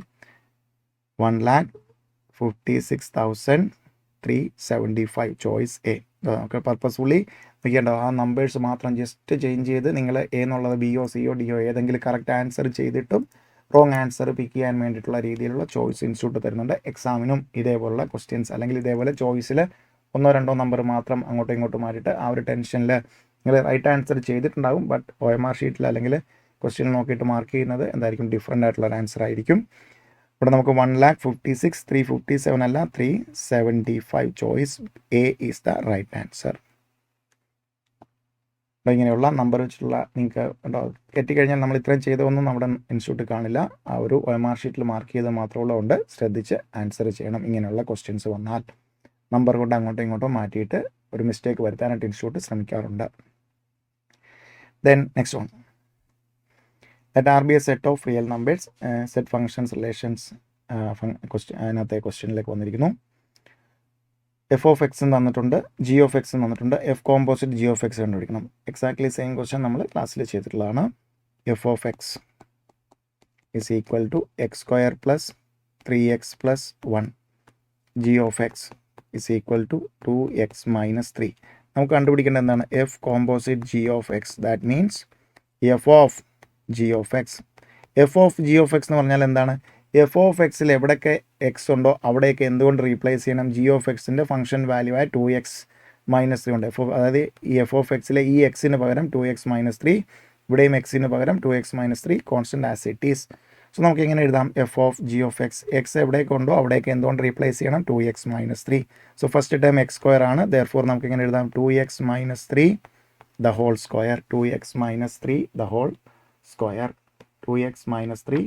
1,56,375 ചോയ്സ് A. നമുക്ക് പർപ്പസ്ഫുള്ളി നോക്കിയേണ്ട ആ നമ്പേഴ്സ് മാത്രം ജസ്റ്റ് ചേഞ്ച് ചെയ്ത് നിങ്ങൾ A എന്നുള്ളത് B-O C-O D-O ഏതെങ്കിലും കറക്റ്റ് ആൻസർ ചെയ്തിട്ടും റോങ് ആൻസർ പിക്ക് ചെയ്യാൻ വേണ്ടിയിട്ടുള്ള രീതിയിലുള്ള ചോയ്സ് ഇൻസ്റ്റിറ്റ്യൂട്ട് തരുന്നുണ്ട്. എക്സാമിനും ഇതേപോലുള്ള ക്വസ്റ്റ്യൻസ് അല്ലെങ്കിൽ ഇതേപോലെ ചോയ്സിൽ 1-2 നമ്പർ മാത്രം അങ്ങോട്ടും ഇങ്ങോട്ടും മാറിയിട്ട് ആ ഒരു ടെൻഷനിൽ നിങ്ങൾ റൈറ്റ് ആൻസർ ചെയ്തിട്ടുണ്ടാകും. ബട്ട് OMR ഷീറ്റിൽ അല്ലെങ്കിൽ ക്വസ്റ്റ്യൻ നോക്കിയിട്ട് മാർക്ക് ചെയ്യുന്നത് എന്തായിരിക്കും? ഡിഫറെൻ്റ് ആയിട്ടുള്ള ഒരു ആൻസർ ആയിരിക്കും. ഇവിടെ നമുക്ക് 1,56,357 അല്ല 375. Choice A is the right answer. അപ്പോൾ ഇങ്ങനെയുള്ള നമ്പർ വെച്ചിട്ടുള്ള നിങ്ങൾക്ക് എത്തിക്കഴിഞ്ഞാൽ നമ്മൾ ഇത്രയും ചെയ്തതൊന്നും നമ്മുടെ ഇൻസ്റ്റിറ്റ്യൂട്ട് കാണില്ല. ആ ഒരു OMR ഷീറ്റിൽ മാർക്ക് ചെയ്ത് മാത്രമുള്ള ഉണ്ട്. ശ്രദ്ധിച്ച് ആൻസർ ചെയ്യണം. ഇങ്ങനെയുള്ള ക്വസ്റ്റ്യൻസ് വന്നാൽ നമ്പർ കൊണ്ട് അങ്ങോട്ടും ഇങ്ങോട്ടും മാറ്റിയിട്ട് ഒരു മിസ്റ്റേക്ക് വരുത്താനായിട്ട് ഇൻസ്റ്റിറ്റ്യൂട്ട് ശ്രമിക്കാറുണ്ട്. Then next one, that R be a set of real numbers, set functions, relations. അതിനകത്തെ ക്വസ്റ്റ്യനിലേക്ക് വന്നിരിക്കുന്നു. f(x) തന്നിട്ടുണ്ട്, g(x) തന്നിട്ടുണ്ട്. F കോമ്പോസിറ്റ് g(x) കണ്ടുപിടിക്കണം. എക്സാക്ട്ലി സെയിം ക്വസ്റ്റ്യൻ നമ്മൾ ക്ലാസ്സിൽ ചെയ്തിട്ടുള്ളതാണ്. f(x) is equal to x² + 3x + 1. g(x) is equal to 2x - 3. നമുക്ക് കണ്ടുപിടിക്കേണ്ടത് എന്താണ്? f composite g(x). That means f of g(x). f of g(x) എന്ന് പറഞ്ഞാൽ എന്താണ്? f of x-ൽ എവിടെയൊക്കെ എക്സ് ഉണ്ടോ അവിടെയൊക്കെ എന്തുകൊണ്ട് റീപ്ലേസ് ചെയ്യണം? g(x)ൻ്റെ ഫംഗ്ഷൻ വാല്യൂ ആയ 2x - 3 ഉണ്ട്. അതായത് ഈ f of x-ലെ ഈ എക്സിന് പകരം 2x - 3, ഇവിടെയും എക്സിന് പകരം 2x - 3 constant as it is. So നമുക്ക് എങ്ങനെ എഴുതാം? f of g(x). എക്സ് എവിടെയൊക്കെ ഉണ്ടോ അവിടെയൊക്കെ എന്തുകൊണ്ട് റീപ്ലേസ് ചെയ്യണം? 2x - 3. So first term x² ആണ്. ദെയർഫോർ നമുക്ക് എങ്ങനെ എഴുതാം? 2x - 3 the whole square. 2x - 3 the whole square. 2x - 3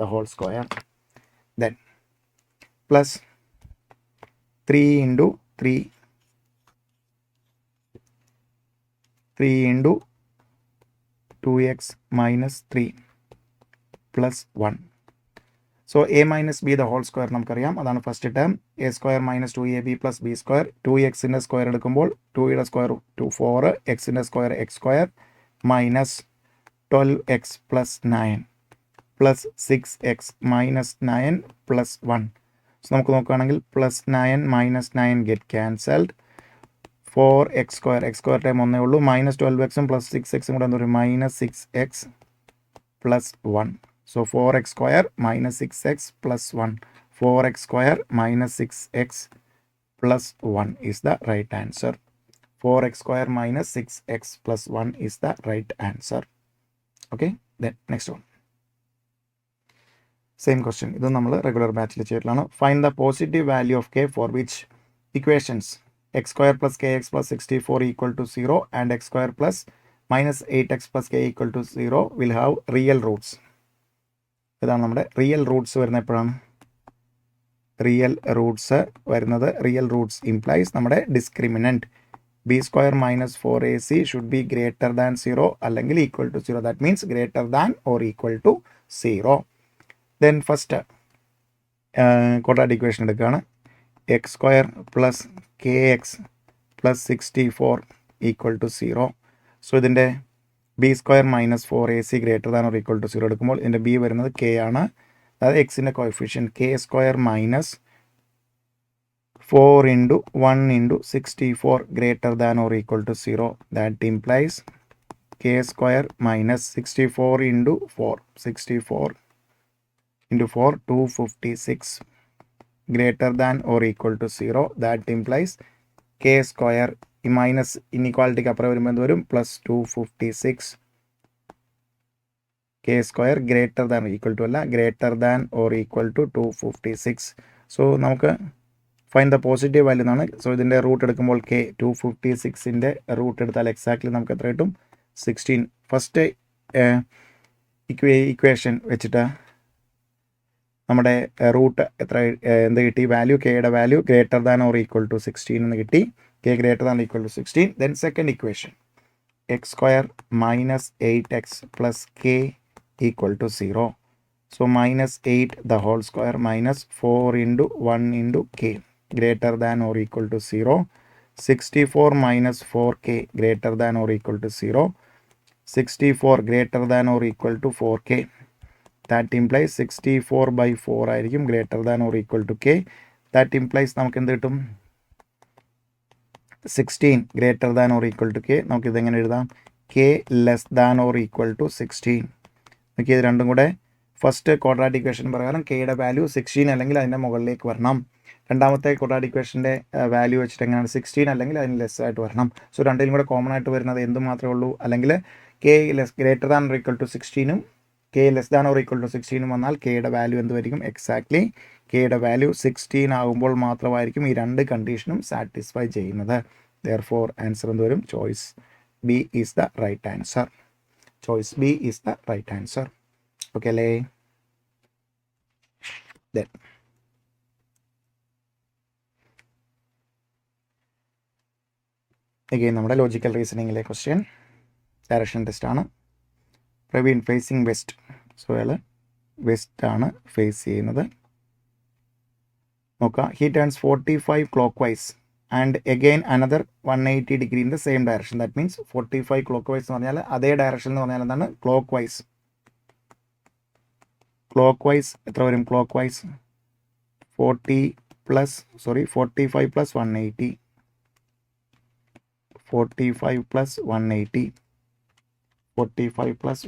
the whole square. Then plus 3 × 3 into 2x minus 3 plus 1. So a minus b the whole square നമുക്കറിയാം, അതാണ് ഫസ്റ്റ് ടേം. a square minus 2ab plus b square. 2xൻ്റെ സ്ക്വയർ എടുക്കുമ്പോൾ 2യുടെ സ്ക്വയർ 4, എക്സിൻ്റെ square x square minus 12x plus 9 plus 6x minus 9 plus 1. So നമുക്ക് നോക്കുകയാണെങ്കിൽ plus 9 minus 9 get cancelled. 4x square x square time ഒന്നേ ഉള്ളൂ, മൈനസ് 12xും പ്ലസ് 6xും കൂടെ എന്താ പറയുക, minus 6x plus 1. So 4x square minus 6x plus 1. 4x square minus 6x plus 1 is the right answer. 4x square minus 6x plus 1 is the right answer. Okay, then next one. Same question. This is our regular batch. Find the positive value of k for which equations x square plus kx plus 64 equal to 0 and x square plus minus 8x plus k equal to 0 will have real roots. ഇതാണ് നമ്മുടെ റിയൽ റൂട്ട്സ് വരുന്നത് എപ്പോഴാണ്? റിയൽ റൂട്ട്സ് ഇംപ്ലൈസ് നമ്മുടെ discriminant b square minus 4ac should be greater than 0 അല്ലെങ്കിൽ equal to 0. That means greater than or equal to 0. Then first quadratic equation എടുക്കുകയാണ്. X square plus k x plus 64 equal to 0. So ഇതിൻ്റെ b square minus 4ac greater than or equal to 0 എടുക്കുമ്പോൾ ഇതിൻ്റെ ബി വരുന്നത് കെ ആണ്. അതായത് എക്സിൻ്റെ coefficient k square minus 4 into 1 into 64 greater than or equal to 0. That implies k square minus 64 into 4 256 greater than or equal to 0. That implies k square ഈ മൈനസ് ഇൻഇക്വാലിറ്റിക്ക് അപ്പുറം വരുമ്പോൾ എന്ത് വരും, plus 256 k square greater than equal to അല്ല, greater than or equal to 256. So നമുക്ക് ഫൈൻഡ് ദ പോസിറ്റീവ് വാല്യൂ എന്നാണ്. സോ ഇതിൻ്റെ റൂട്ട് എടുക്കുമ്പോൾ കെ 256ൻ്റെ റൂട്ട് എടുത്താൽ എക്സാക്ട്ലി നമുക്ക് എത്ര കിട്ടും, 16. ഫസ്റ്റ് ഇക്വേഷൻ വെച്ചിട്ട് നമ്മുടെ റൂട്ട് എത്ര എന്ത് കിട്ടി, വാല്യൂ കെയുടെ value greater than or equal to 16 എന്ന് കിട്ടി. k greater than or equal to 16. Then second equation, x square minus 8x plus k equal to 0. So minus 8 the whole square minus 4 into 1 into k greater than or equal to 0. 64 minus 4k greater than or equal to 0. 64 greater than or equal to 4k. That implies 64 by 4 ആയിരിക്കും greater than or equal to k. That implies നമുക്ക് എന്ത് കിട്ടും, 16 greater than or equal to k. നമുക്കിതെങ്ങനെ എഴുതാം, k less than or equal to 16. Okay, ഇത് രണ്ടും കൂടെ ഫസ്റ്റ് ക്വാഡ്രാറ്റിക് ഇക്വേഷൻ പ്രകാരം കെയുടെ വാല്യൂ 16 അല്ലെങ്കിൽ അതിൻ്റെ മുകളിലേക്ക് വരണം. രണ്ടാമത്തെ ക്വാഡ്രാറ്റിക് ഇക്വേഷൻ്റെ വാല്യൂ വെച്ചിട്ട് എങ്ങനെയാണ്, 16 അല്ലെങ്കിൽ അതിന് ലെസ് ആയിട്ട് വരണം. സോ രണ്ടിലും കൂടെ കോമൺ ആയിട്ട് വരുന്നത് എന്ത് മാത്രമേ ഉള്ളൂ, അല്ലെങ്കിൽ k less greater than or equal to 16ഉം k less than or equal to 16ഉം വന്നാൽ കെയുടെ വാല്യൂ എന്തുമായിരിക്കും, എക്സാക്ട്ലി കെയുടെ വാല്യൂ 16 ആകുമ്പോൾ മാത്രമായിരിക്കും ഈ രണ്ട് കണ്ടീഷനും സാറ്റിസ്ഫൈ ചെയ്യുന്നത്. Therefore ആൻസർ എന്ത് വരും, choice B is the right answer. Choice B is the right answer. Okay അല്ലേ? ദെൻ അഗെയിൻ നമ്മുടെ ലോജിക്കൽ റീസണിങ്ങിലെ ക്വസ്റ്റ്യൻ ഡയറക്ഷൻ ടെസ്റ്റാണ്. Praveen phasing west. സോ അയാൾ വെസ്റ്റാണ് ഫേസ് ചെയ്യുന്നത്. നോക്കാം, he turns 45 clock wise and again another 180 degree in the same direction. That means 45 clock vice എന്ന് പറഞ്ഞാൽ അതേ ഡയറക്ഷൻ എന്ന് പറഞ്ഞാൽ എന്താണ്, ക്ലോക്ക് വൈസ്. ക്ലോക്ക് വൈസ് എത്ര വരും, ക്ലോക്ക് വൈസ് 45 പ്ലസ്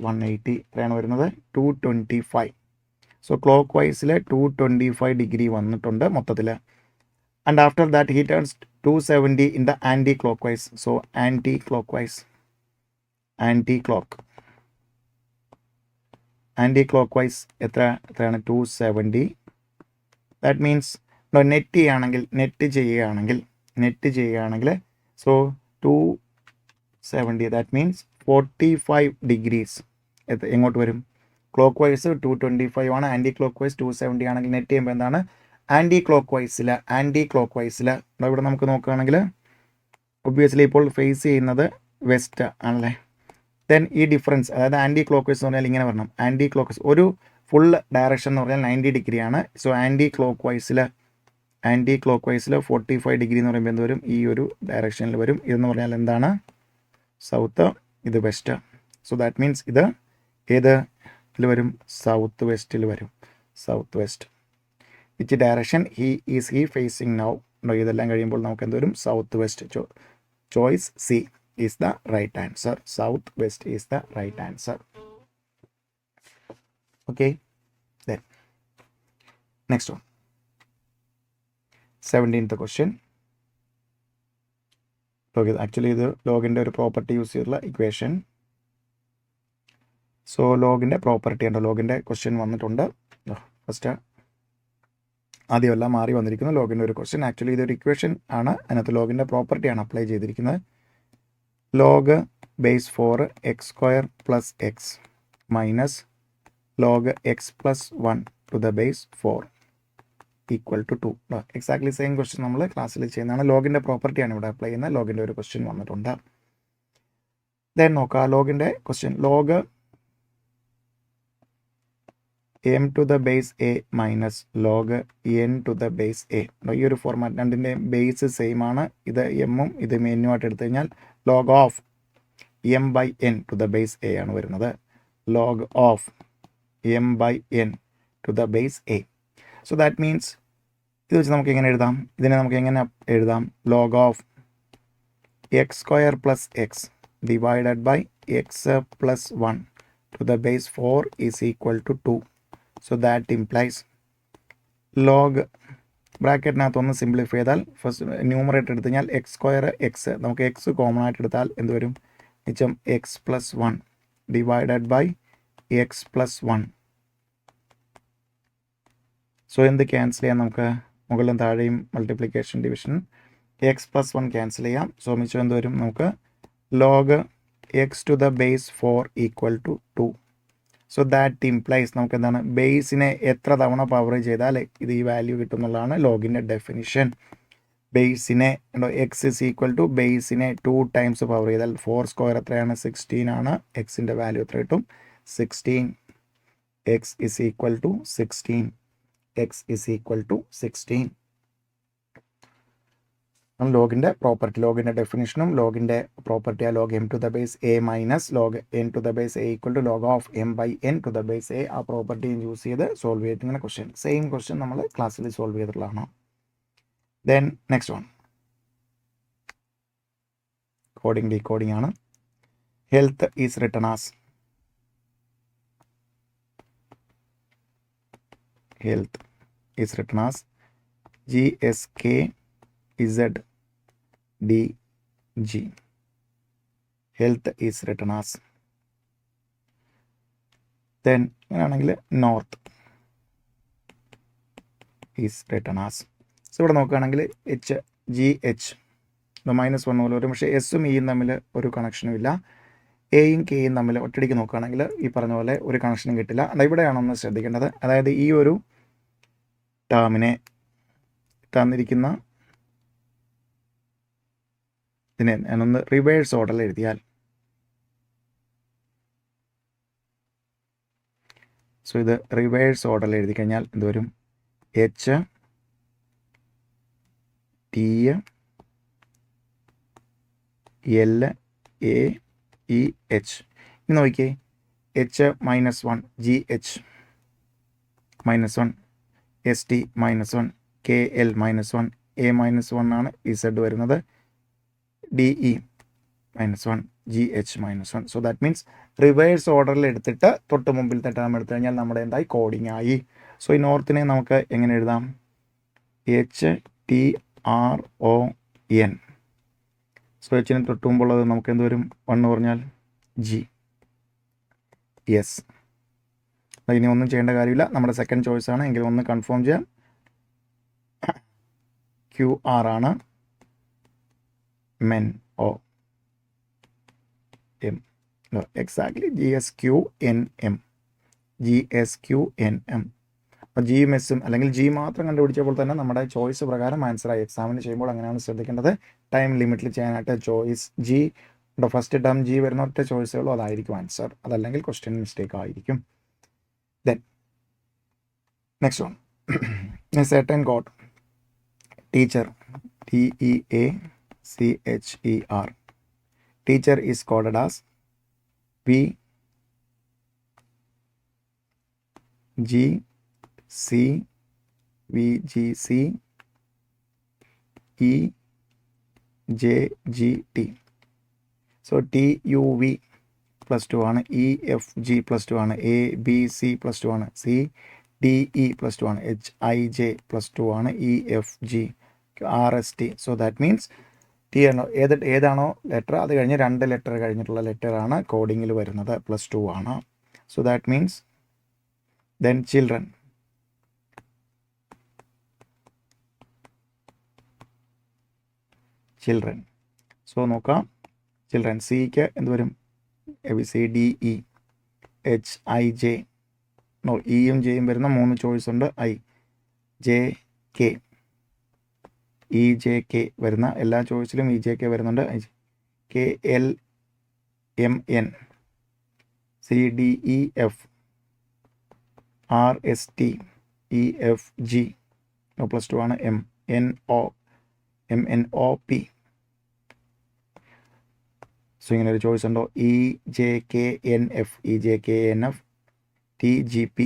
180 എത്രയാണ് വരുന്നത്, 225. സോ ക്ലോക്ക് വൈസിൽ 225 ഡിഗ്രി വന്നിട്ടുണ്ട് മൊത്തത്തിൽ. And after that he turns 270 in the anticlockwise. So anticlockwise എത്രയാണ് 270. ദാറ്റ് മീൻസ് നെറ്റ് ചെയ്യുകയാണെങ്കിൽ സോ 270 ദാറ്റ് മീൻസ് 45 ഡിഗ്രീസ് എങ്ങോട്ട് വരും, ക്ലോക്ക് വൈസ് 225 ആണ്, ആൻറ്റി ക്ലോക്ക് വൈസ് 270 ആണെങ്കിൽ നെറ്റ് ചെയ്യുമ്പോൾ എന്താണ് ആൻറ്റി ക്ലോക്ക് വൈസിൽ ഇവിടെ നമുക്ക് നോക്കുകയാണെങ്കിൽ ഒബ്വിയസ്ലി ഇപ്പോൾ ഫേസ് ചെയ്യുന്നത് വെസ്റ്റ് ആണല്ലേ. ദെൻ ഈ ഡിഫറൻസ്, അതായത് ആൻറ്റി ക്ലോക്ക് വൈസ് എന്ന് പറഞ്ഞാൽ ഇങ്ങനെ വരണം. ആൻറ്റി ക്ലോക്ക് വൈസ് ഒരു ഫുൾ ഡയറക്ഷൻ എന്ന് പറഞ്ഞാൽ 90 ഡിഗ്രിയാണ്. സോ ആൻറ്റി ക്ലോക്ക് വൈസിൽ 45 ഡിഗ്രി എന്ന് പറയുമ്പോൾ എന്ത് വരും? ഈ ഒരു ഡയറക്ഷനിൽ വരും. ഇതെന്ന് പറഞ്ഞാൽ എന്താണ്? സൗത്ത്, ഇത് വെസ്റ്റ്. സോ ദാറ്റ് മീൻസ് ഇത് ഏത് ഇതിൽ വരും? സൗത്ത് വെസ്റ്റിൽ വരും. South west. Which direction is he facing now? ഇതെല്ലാം കഴിയുമ്പോൾ നമുക്ക് എന്ത് വരും? South west. Choice C is the right answer. South west is the right answer. Okay, then next one, 17th question. Actually ഇത് ലോഗിൻ്റെ ഒരു പ്രോപ്പർട്ടി യൂസ് ചെയ്തിട്ടുള്ള ഇക്വേഷൻ. സോ ലോഗിൻ്റെ പ്രോപ്പർട്ടി ഉണ്ട്. ലോഗിൻ്റെ ക്വസ്റ്റ്യൻ വന്നിട്ടുണ്ട്. ഫസ്റ്റ് ആദ്യമെല്ലാം മാറി വന്നിരിക്കുന്നു. ലോഗിൻ്റെ ഒരു ക്വസ്റ്റ്യൻ. ആക്ച്വലി ഇതൊരു ഇക്വേഷൻ ആണ്. അതിനകത്ത് ലോഗിൻ്റെ പ്രോപ്പർട്ടിയാണ് അപ്ലൈ ചെയ്തിരിക്കുന്നത്. Log base 4 x² plus x minus log x plus 1 to the base 4 equal to 2. Exactly same question നമ്മൾ ക്ലാസ്സിൽ ചെയ്യുന്നതാണ്. ലോഗിൻ്റെ പ്രോപ്പർട്ടിയാണ് ഇവിടെ അപ്ലൈ ചെയ്യുന്നത്. ലോഗിൻ്റെ ഒരു ക്വസ്റ്റ്യൻ വന്നിട്ടുണ്ട്. ദെൻ നോക്കാം ലോഗിൻ്റെ question. Log m to the base a minus log n to the base a. ഈ ഒരു ഫോർമാറ്റ് രണ്ടിൻ്റെയും ബേസ് സെയിം ആണ്. ഇത് എമ്മും ഇത് മെനുമായിട്ട് എടുത്തു കഴിഞ്ഞാൽ log of m by n to the base a ആണ് വരുന്നത്. Log of m by n to the base a. So that means ഇത് വെച്ച് നമുക്ക് എങ്ങനെ എഴുതാം? ഇതിനെ നമുക്ക് എങ്ങനെ എഴുതാം? Log of x² plus x divided by x plus 1 to the base 4 is equal to 2. So that implies log ബ്രാക്കറ്റിനകത്ത് ഒന്ന് സിംപ്ലിഫൈ ചെയ്താൽ ഫസ്റ്റ് ന്യൂമറേറ്റർ എടുത്തു കഴിഞ്ഞാൽ x² എക്സ്, നമുക്ക് എക്സ് കോമൺ ആയിട്ട് എടുത്താൽ എന്ത് വരും? മിച്ചം x plus 1 divided by x plus 1. So എന്ത് ക്യാൻസൽ ചെയ്യാം? നമുക്ക് മുകളിലും താഴെയും multiplication division x plus 1 cancel ചെയ്യാം. സോ മിച്ചം എന്ത് വരും? നമുക്ക് log x to the base 4 equal to 2. So that implies നമുക്ക് എന്താണ്? ബേസിനെ എത്ര തവണ പവർ ചെയ്താൽ ഇത് ഈ വാല്യൂ കിട്ടുന്നുള്ളതാണ് ലോഗിൻ്റെ ഡെഫിനിഷൻ. ബേസിനെ എക്സ് ഇസ് ഈക്വൽ ടു ബേസിനെ 2 ടൈംസ് പവർ ചെയ്താൽ 4² എത്രയാണ്? 16 ആണ്. എക്സിൻ്റെ വാല്യൂ എത്ര കിട്ടും? 16. X is equal to 16. X is equal to 16. ലോഗിൻ്റെ പ്രോപ്പർട്ടി, ലോഗിൻ്റെ ഡെഫിനിഷനും ലോഗിൻ്റെ പ്രോപ്പർട്ടിയാണ് log m to the base a minus log n to the base a equal to log of m by n to the base a. ആ പ്രോപ്പർട്ടിയും യൂസ് ചെയ്ത് സോൾവ് ചെയ്തിരിക്കുന്ന ക്വസ്റ്റ്യൻ. സെയിം ക്വസ്റ്റ്യൻ നമ്മൾ ക്ലാസ്സിൽ സോൾവ് ചെയ്തിട്ടുള്ളതാണ്. Then next one coding decoding ആണ്. Health is written as health is written as GSKZDG. Health is written as. Then അങ്ങനെയാണെങ്കിൽ north is written as. So ഇവിടെ നോക്കുകയാണെങ്കിൽ GH -1 പോലെ വരും. പക്ഷേ എസും ഇയും തമ്മിൽ ഒരു കണക്ഷനും ഇല്ല. എയും കെയും തമ്മിൽ ഒറ്റയടിക്ക് നോക്കുകയാണെങ്കിൽ ഈ പറഞ്ഞ പോലെ ഒരു കണക്ഷനും കിട്ടില്ല. ഇവിടെയാണൊന്ന് ശ്രദ്ധിക്കേണ്ടത്. അതായത് ഈ ഒരു ടേമിനെ തന്നിരിക്കുന്ന ഇതിനെ ഞാനൊന്ന് റിവേഴ്സ് ഓർഡറിൽ എഴുതിയാൽ, സോ ഇത് റിവേഴ്സ് ഓർഡറിൽ എഴുതി കഴിഞ്ഞാൽ എന്ത് വരും? HTEH. ഇനി നോക്കിയേ, H-1 GH -1 ST -1 KL -1 A -1 ആണ് Z വരുന്നത്. DE -1 GH -1. So that means reverse ഓർഡറിൽ എടുത്തിട്ട് തൊട്ട് മുമ്പിലത്തെ ടേം എടുത്തു കഴിഞ്ഞാൽ നമ്മുടെ എന്തായി? കോഡിങ് ആയി. സോ ഈ നോർത്തിനെ നമുക്ക് എങ്ങനെ എഴുതാം? HTRON. സോ എച്ചിന് തൊട്ട് മുമ്പുള്ളത് നമുക്ക് എന്ത് വരും? 1 പറഞ്ഞാൽ G. യെസ്. ഇനി ഒന്നും ചെയ്യേണ്ട കാര്യമില്ല. നമ്മുടെ സെക്കൻഡ് ചോയ്സ് ആണ്. എങ്കിൽ ഒന്ന് കൺഫേം ചെയ്യാം. QR ആണ്. Men O M. Exactly GSQNM. GSQNM. ജിയും എസും അല്ലെങ്കിൽ ജി മാത്രം കണ്ടുപിടിച്ചപ്പോൾ തന്നെ നമ്മുടെ ചോയ്സ് പ്രകാരം ആൻസറായി. എക്സാമിന് ചെയ്യുമ്പോൾ അങ്ങനെയാണ് ശ്രദ്ധിക്കേണ്ടത്. ടൈം ലിമിറ്റിൽ ചെയ്യാനായിട്ട് choice G first term G വരുന്ന ഒറ്റ ചോയ്സുകളോ അതായിരിക്കും ആൻസർ, അതല്ലെങ്കിൽ ക്വസ്റ്റ്യൻ മിസ്റ്റേക്ക് ആയിരിക്കും. Then next one a certain god teacher TEACHER teacher is coded as VGCVGC EJGT. So TUV +2 ആണ്, EFG +2 ആണ്, ABC +2 ആണ്, CDE +2 ആണ്, HIJ +2 ആണ്, EFG RST. So that means T ആണോ ഏതാണോ ലെറ്റർ അത് കഴിഞ്ഞ് 2 ലെറ്റർ കഴിഞ്ഞിട്ടുള്ള ലെറ്ററാണ് കോഡിങ്ങിൽ വരുന്നത്, +2 ആണ്. So that means then children so നോക്കാം. ചിൽഡ്രൻ സിക്ക് എന്ത് വരും? ABCDE HIJ. നോ, ഇയും ജെയും വരുന്ന 3 ചോയ്സ് ഉണ്ട്. IJK EJK വരുന്ന എല്ലാ ചോയ്സിലും EJK വരുന്നുണ്ട്. KLMN CDEF RST EFG +2 ആണ്. MNOP. സോ ഇങ്ങനെ ഒരു ചോയ്സ് ഉണ്ടോ? EJKNF TGP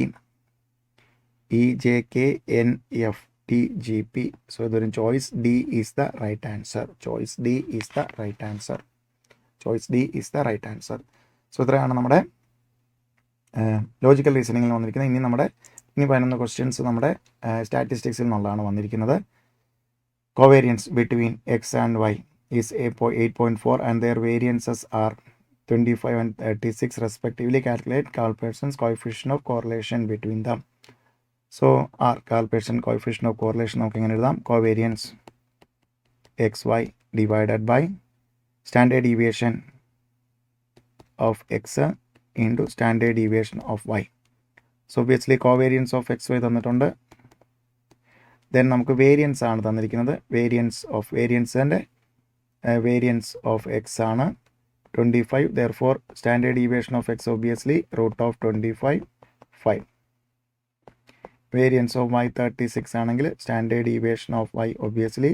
EJKNF TGP. So ഇതൊരു choice d is the right answer. Choice d is the right answer. So ഇത്രയാണ് നമ്മുടെ ലോജിക്കൽ റീസണിങ്ങിൽ വന്നിരിക്കുന്നത്. ഇനി 11 ക്വസ്റ്റ്യൻസ് നമ്മുടെ സ്റ്റാറ്റിസ്റ്റിക്സിൽ നിന്നുള്ളതാണ് വന്നിരിക്കുന്നത്. Covariance between x and y is 8.4 and their variances are 25 and 36 respectively. Calculate Carl-Pearson's coefficient of correlation between them. So Carl-Pearson coefficient of correlation നമുക്ക് എങ്ങനെ എഴുതാം? Covariance xy divided by standard deviation of x into standard deviation of y. So obviously covariance of xy തന്നിട്ടുണ്ട്. Then നമുക്ക് വേരിയൻസ് ആണ് തന്നിരിക്കുന്നത്. Variance of x ആണ് 25. Therefore standard deviation of x obviously √25 5. Variance of y 36 ആണെങ്കിൽ standard deviation of y obviously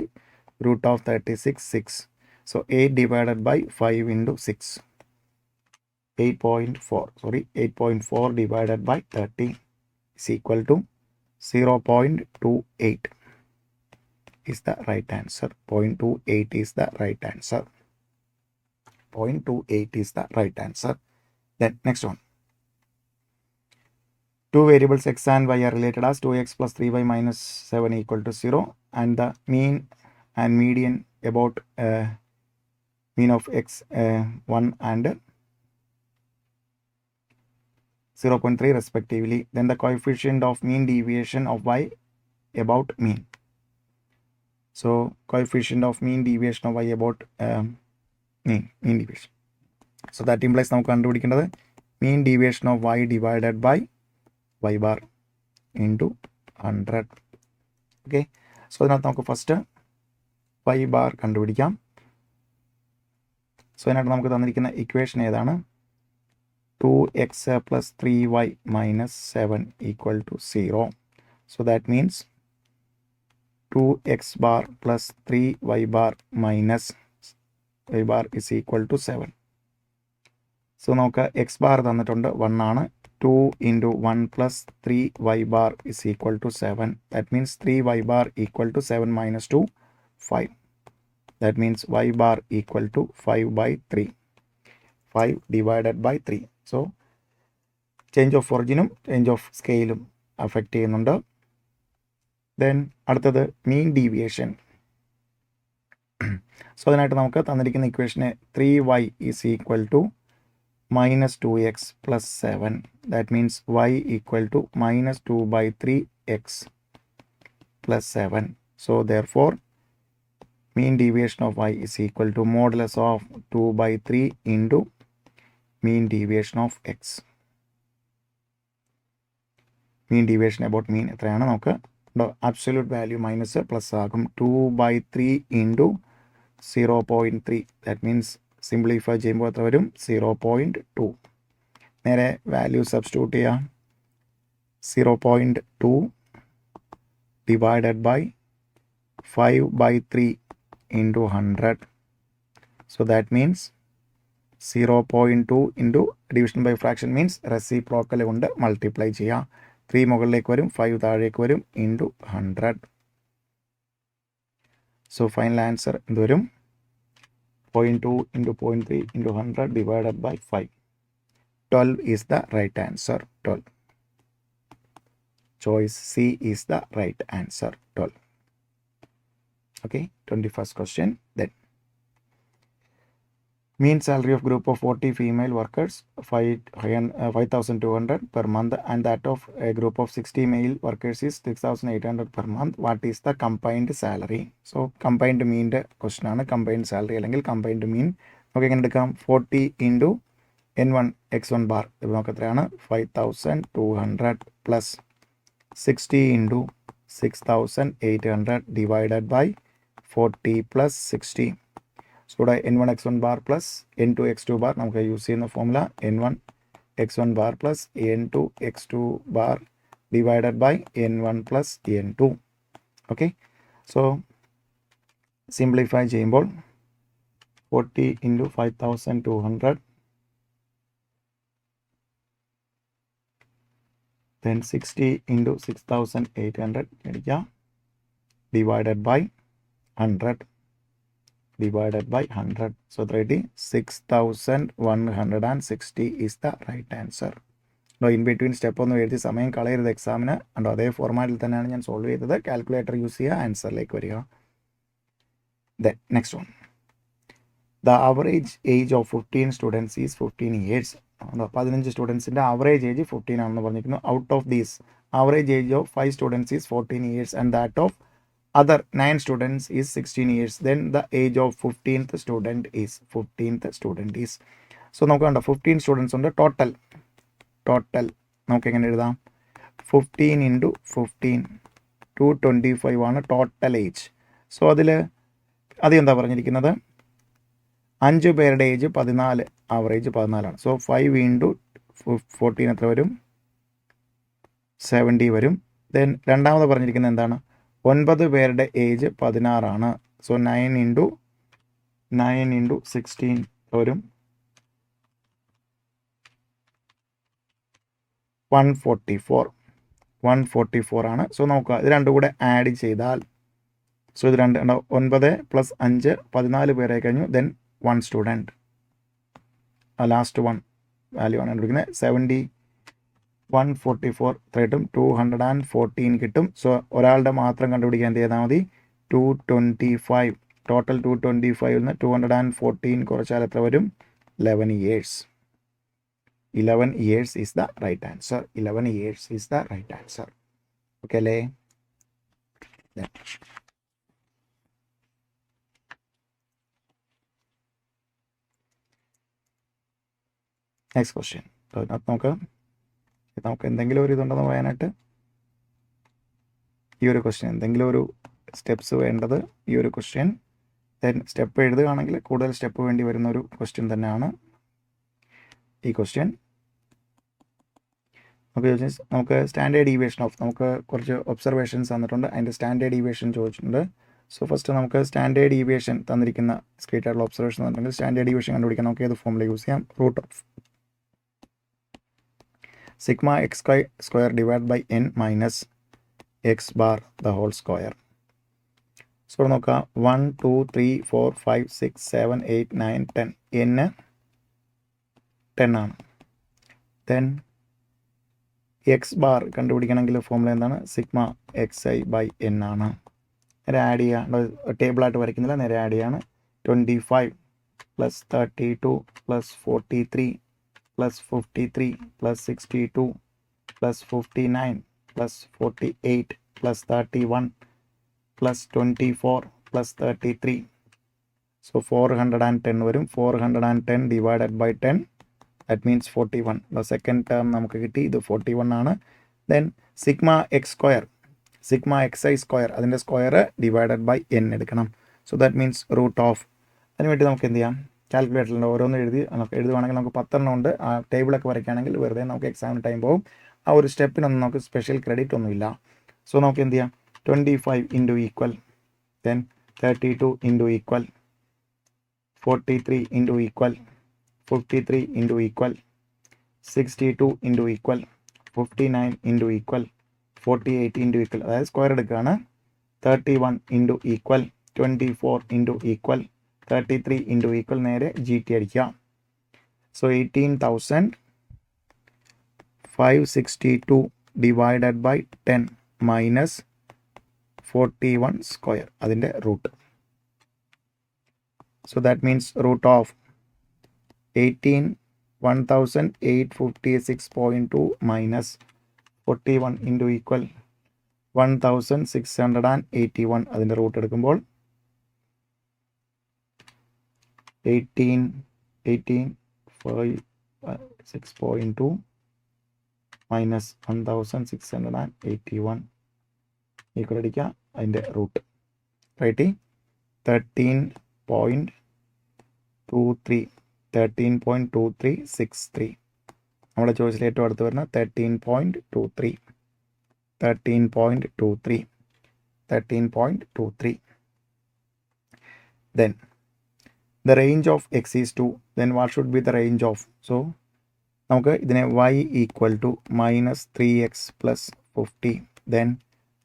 √36 6. So 8 divided by 5 into 6 8.4 divided by 30 is equal to 0.28 is the right answer. 0.28 is the right answer. 0.28 is the right answer. Then next one. Two variables x and y are related as 2x plus 3y minus 7 equal to 0, and the mean and median about mean of x 1 and 0.3 respectively. Then the coefficient of mean deviation of y about mean. So coefficient of mean deviation of y about mean deviation. So that implies നമുക്ക് കണ്ടുപിടിക്കേണ്ടത് mean deviation of y divided by y bar into 100. Okay. So അതിനകത്ത് നമുക്ക് ഫസ്റ്റ് y bar കണ്ടുപിടിക്കാം. സോ അതിനകത്ത് നമുക്ക് തന്നിരിക്കുന്ന ഇക്വേഷൻ ഏതാണ്? 2x plus 3y minus 7 equal to 0. So that means 2x bar plus 3y bar minus y bar is equal to 7. So നമുക്ക് x bar തന്നിട്ടുണ്ട് 1 ആണ്. 2 into 1 plus 3y bar is equal to 7. That means 3y bar equal to 7 minus 2 5. That means y bar equal to 5 by 3. 5 divided by 3. So change of originum change of scaleും affect ചെയ്യുന്നുണ്ട്. Then അടുത്തത് mean deviation. സോ അതിനായിട്ട് നമുക്ക് തന്നിരിക്കുന്ന ഇക്വേഷന് 3y is equal to minus 2x plus 7. That means y equal to minus 2 by 3x plus 7. So therefore mean deviation of y is equal to modulus of 2 by 3 into mean deviation of x. Mean deviation about mean എത്രയാണ് നമുക്ക് അബ്സൊല്യൂട്ട് വാല്യൂ മൈനസ് പ്ലസ് ആകും 2/3 ഇൻറ്റു 0.3 ദാറ്റ് മീൻസ് സിംപ്ലിഫൈ ചെയ്യുമ്പോൾ എത്ര വരും 0.2 നേരെ വാല്യൂ സബ്സ്റ്റിറ്റ്യൂട്ട് ചെയ്യാം 0.2 divided by 5/3 into 100 so that means 0.2 into division by fraction means reciprocal കൊണ്ട് മൾട്ടിപ്ലൈ ചെയ്യാം 3 മുകളിലേക്ക് വരും 5 താഴേക്ക് വരും into 100 so final answer എന്ത് വരും 0.2 into 0.3 into 100 divided by 5 12 is the right answer 12 choice C is the right answer 12 okay 21st question then mean salary of group of 40 female workers 5,200 per month and that of a group of 60 male workers is 6,800 per month what is the combined salary so combined mean question ആണ് combined salary അല്ലെങ്കിൽ combined mean നമുക്ക് എങ്ങനെ എടുക്കാം 40 into n1 x1 bar ഇത് നമുക്ക് എത്രയാണ് 5,200 plus 60 into 6,800 divided by 40 plus 60 so ഇവിടെ n1 x1 bar plus n2 x2 bar നമുക്ക് യൂസ് ചെയ്യുന്ന formula n1 x1 bar plus n2 x2 bar divided by n1 plus n2 okay so simplify ചെയ്യുമ്പോൾ 40 into 5,200 then 60 into 6,800 എടുക്കുക divided by 100 divided by 100 so 6,160 is the right answer in between step ഒന്നും എഴുതി സമയം കളയരുത് എക്സാമിന് ഉണ്ടോ അതേ ഫോർമാറ്റിൽ തന്നെയാണ് ഞാൻ സോൾവ് ചെയ്തത് കാൽക്കുലേറ്റർ യൂസ് ചെയ്യുക ആൻസറിലേക്ക് വരിക then next one the average age of 15 students is 15 years 15 സ്റ്റുഡൻസിൻ്റെ average age 15 ആണെന്ന് പറഞ്ഞിരിക്കുന്നു out of these average age of 5 students is 14 years and that of other 9 students is 16 years then the age of 15th student is so നമുക്ക് കണ്ടോ 15 സ്റ്റുഡൻസ് ഉണ്ട് ടോട്ടൽ നമുക്ക് എങ്ങനെ എഴുതാം 15 into 15 225 ആണ് ടോട്ടൽ ഏജ് സോ അത് എന്താ പറഞ്ഞിരിക്കുന്നത് 5 പേരുടെ ഏജ് 14 ആവറേജ് 14 ആണ് സോ 5 into 14 എത്ര വരും 70 വരും ദെൻ രണ്ടാമത് പറഞ്ഞിരിക്കുന്നത് എന്താണ് 9 പേരുടെ ഏജ് 16 ആണ് സോ 9 into 16 വരും 144 ആണ് സോ നോക്കുക ഇത് രണ്ടും കൂടെ ആഡ് ചെയ്താൽ സോ ഇത് 9 plus 5 14 പേരെ കഴിഞ്ഞു ദെൻ 1 സ്റ്റുഡൻറ്റ് ലാസ്റ്റ് 1 വാല്യൂ ആണ് കണ്ടുപിടിക്കുന്നത് 70 144 കിട്ടും 214 കിട്ടും സോ ഒരാളുടെ മാത്രം കണ്ടുപിടിക്കാൻ എന്ത് ചെയ്താൽ മതി 225 ടോട്ടൽ 225 നിന്ന് 214 കുറച്ചാൽ എത്ര വരും 11 years 11 years is the right answer 11 years is the right answer okay അല്ലേ നെക്സ്റ്റ് ക്വസ്റ്റ്യൻ ഇതിനകത്ത് നമുക്ക് എന്തെങ്കിലും ഒരു ഇതുണ്ടെന്ന് പറയാനായിട്ട് ഈ ഒരു ക്വസ്റ്റ്യൻ എന്തെങ്കിലും ഒരു സ്റ്റെപ്സ് വേണ്ടത് ഈ ഒരു ക്വസ്റ്റ്യൻ ദെൻ സ്റ്റെപ്പ് എഴുതുകയാണെങ്കിൽ കൂടുതൽ സ്റ്റെപ്പ് വേണ്ടി വരുന്ന ഒരു ക്വസ്റ്റ്യൻ തന്നെയാണ് ഈ ക്വസ്റ്റ്യൻ നമുക്ക് സ്റ്റാൻഡേർഡ് ഡീവിയേഷൻ ഓഫ് നമുക്ക് കുറച്ച് ഒബ്സർവേഷൻസ് തന്നിട്ടുണ്ട് അതിൻ്റെ സ്റ്റാൻഡേർഡ് ഡീവിയേഷൻ ചോദിച്ചിട്ടുണ്ട് സോ ഫസ്റ്റ് നമുക്ക് സ്റ്റാൻഡേർഡ് ഡീവിയേഷൻ തന്നിരിക്കുന്ന സ്ക്രീറ്റ് ആയിട്ടുള്ള ഒബ്സർവേഷൻ തന്നിട്ടുണ്ടെങ്കിൽ സ്റ്റാൻഡേർഡ് ഡീവിയേഷൻ കണ്ടുപിടിക്കാൻ നമുക്ക് ഏത് ഫോമിൽ യൂസ് ചെയ്യാം root of sigma x square divided by n minus x bar the whole square so നോക്കാം 1 2 3 4 5 6 7 8 9 10 n 10 ആണ് then x bar കണ്ടുപിടിക്കണമെങ്കിൽ ഫോർമുല എന്താണ് സിഗ്മ xi by n ആണ് നേരെ ആഡ് ചെയ്യുക ടേബിളായിട്ട് വരയ്ക്കുന്നില്ല നേരെ ആഡ് ചെയ്യാണ് 25 plus 32 plus 43 plus 53 plus 62 plus 59 plus 48 plus 31 plus 24 plus 33 so 410 വരും 410 divided by 10 that means 41 the second term നമുക്ക് കിട്ടി ഇത് 41 ആണ് then sigma x square, sigma x i square, അതിൻ്റെ സ്ക്വയർ ഡിവൈഡഡ് ബൈ എൻ എടുക്കണം. So that means root of, അതിനുവേണ്ടി നമുക്ക് എന്ത് ചെയ്യാം, കാൽക്കുലേറ്ററിൽ ഓരോന്നും എഴുതുവാണെങ്കിൽ നമുക്ക് 10 ഉണ്ട്. ആ ടേബിളൊക്കെ വരയ്ക്കുകയാണെങ്കിൽ വെറുതെ നമുക്ക് എക്സാമിന് ടൈം പോകും. ആ ഒരു സ്റ്റെപ്പിനൊന്നും നമുക്ക് സ്പെഷ്യൽ ക്രെഡിറ്റ് ഒന്നുമില്ല. സോ നമുക്ക് എന്ത് ചെയ്യാം, 25 into equal, then 32 into equal, 43 into equal, 53 into equal, 62 into equal, 59 into equal, 48 into equal, അതായത് സ്ക്വയർ എടുക്കുകയാണ്. 31 into equal, 24 into equal, 33 into equal, നേരെ ജി ടി അടിക്കുക. So 18,562 divided by 10 minus 41 square, അതിൻ്റെ root. So that means root of 18,1856.2 minus 41 into equal 1681, അതിൻ്റെ റൂട്ട് എടുക്കുമ്പോൾ 18,556.2 മൈനസ് 1681 ഈക്വൽ അടിക്കുക, അതിൻ്റെ റൂട്ട് റൈറ്റ് 13.2363. നമ്മുടെ ചോയ്സിൽ ഏറ്റവും അടുത്ത് വരുന്ന 13.23. Then the range of x is 2. Then what should be the range of? So നമുക്ക് ഇതിനെ y equal to minus 3x plus 50. Then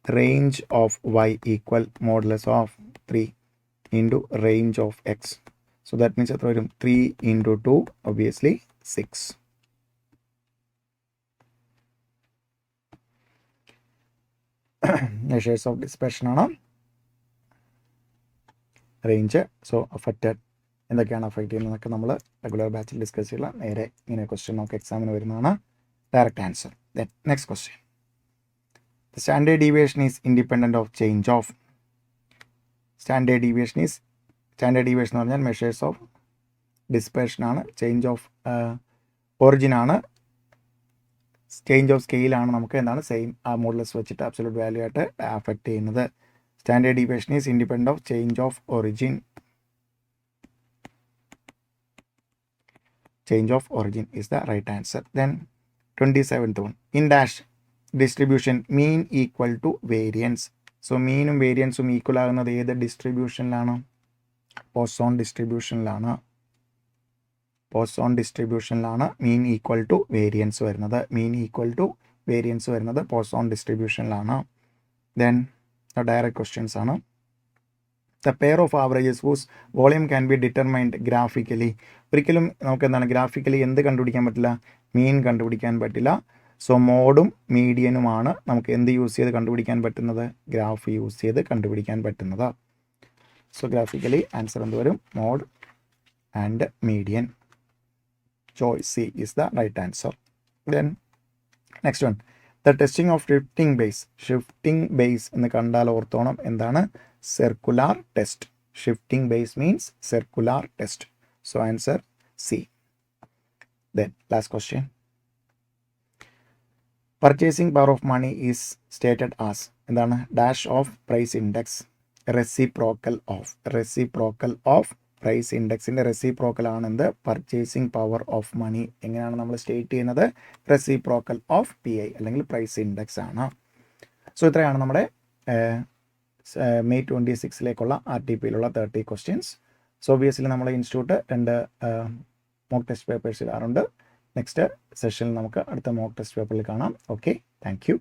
range of y equal modulus of 3 into range of x. So that means എത്ര വരും, 3 into 2 obviously 6. Measures of dispersion ആണ് റേഞ്ച്. സോ അഫക്റ്റഡ്, എന്തൊക്കെയാണ് അഫക്റ്റ് ചെയ്യുന്നതൊക്കെ നമ്മൾ റെഗുലർ ബാച്ചിൽ ഡിസ്കസ് ചെയ്യില്ല. നേരെ ഇങ്ങനെ ക്വസ്റ്റ്യൻ നമുക്ക് എക്സാമിന് വരുന്നതാണ്, direct answer. Then next question, the standard deviation is independent of change of. Standard deviation എന്ന് പറഞ്ഞാൽ മെഷേഴ്സ് ഓഫ് ഡിസ്പെർഷൻ ആണ്, ചേഞ്ച് ഓഫ് ഒറിജിൻ ആണ്, ചേഞ്ച് ഓഫ് സ്കെയിലാണ് നമുക്ക് എന്താണ് സെയിം ആ മോഡുലസ് വെച്ചിട്ട് അബ്സല്യൂട്ട് വാല്യൂ ആയിട്ട് അഫക്റ്റ് ചെയ്യുന്നത്. Standard deviation is independent of change of origin. Change of origin is the right answer. Then 27th one, in dash distribution mean equal to variance. So മീനും വേരിയൻസും ഈക്വൽ ആകുന്നത് ഏത് ഡിസ്ട്രിബ്യൂഷനിലാണ്? പോസോൺ ഡിസ്ട്രിബ്യൂഷനിലാണ്. മീൻ ഈക്വൽ ടു വേരിയൻസ് വരുന്നത്. പോസോൺ ഡിസ്ട്രിബ്യൂഷനിലാണ്. ദെൻ ഡയറക്റ്റ് ക്വസ്റ്റ്യൻസ് ആണ്. The pair of averages whose volume can be determined graphically. ഒരിക്കലും നമുക്ക് എന്താണ് ഗ്രാഫിക്കലി എന്ത് കണ്ടുപിടിക്കാൻ പറ്റില്ല? മീൻ കണ്ടുപിടിക്കാൻ പറ്റില്ല. സോ മോഡും മീഡിയനുമാണ് നമുക്ക് എന്ത് യൂസ് ചെയ്ത് കണ്ടുപിടിക്കാൻ പറ്റുന്നത്? ഗ്രാഫ് യൂസ് ചെയ്ത് കണ്ടുപിടിക്കാൻ പറ്റുന്നത്. സോ ഗ്രാഫിക്കലി ആൻസർ എന്ത് വരും? Mode and median. Choice C is the right answer. Then next one, the testing of shifting base എന്ന് കണ്ടാൽ ഓർത്തോണം എന്താണ്? circular test. Shifting base means circular test. So answer C. Then last question, purchasing power of money is stated as എന്താണ്? dash of price index, reciprocal of price index ന്റെ reciprocal ആണ് എന്ത്? purchasing power of money. എങ്ങനെയാണ് നമ്മൾ സ്റ്റേറ്റ് ചെയ്യുന്നത്? reciprocal of PI അല്ലെങ്കിൽ price index ആണ്. സോ ഇത്രയാണ് നമ്മുടെ May 26 RTP 30 questions. So obviously നമ്മളെ ഇൻസ്റ്റിറ്റ്യൂട്ട് 2 മോക്ക് ടെസ്റ്റ് പേപ്പേഴ്സ് ഇടാറുണ്ട്. നെക്സ്റ്റ് സെഷനിൽ നമുക്ക് അടുത്ത മോക്ക് ടെസ്റ്റ് പേപ്പറിൽ കാണാം. Okay, thank you.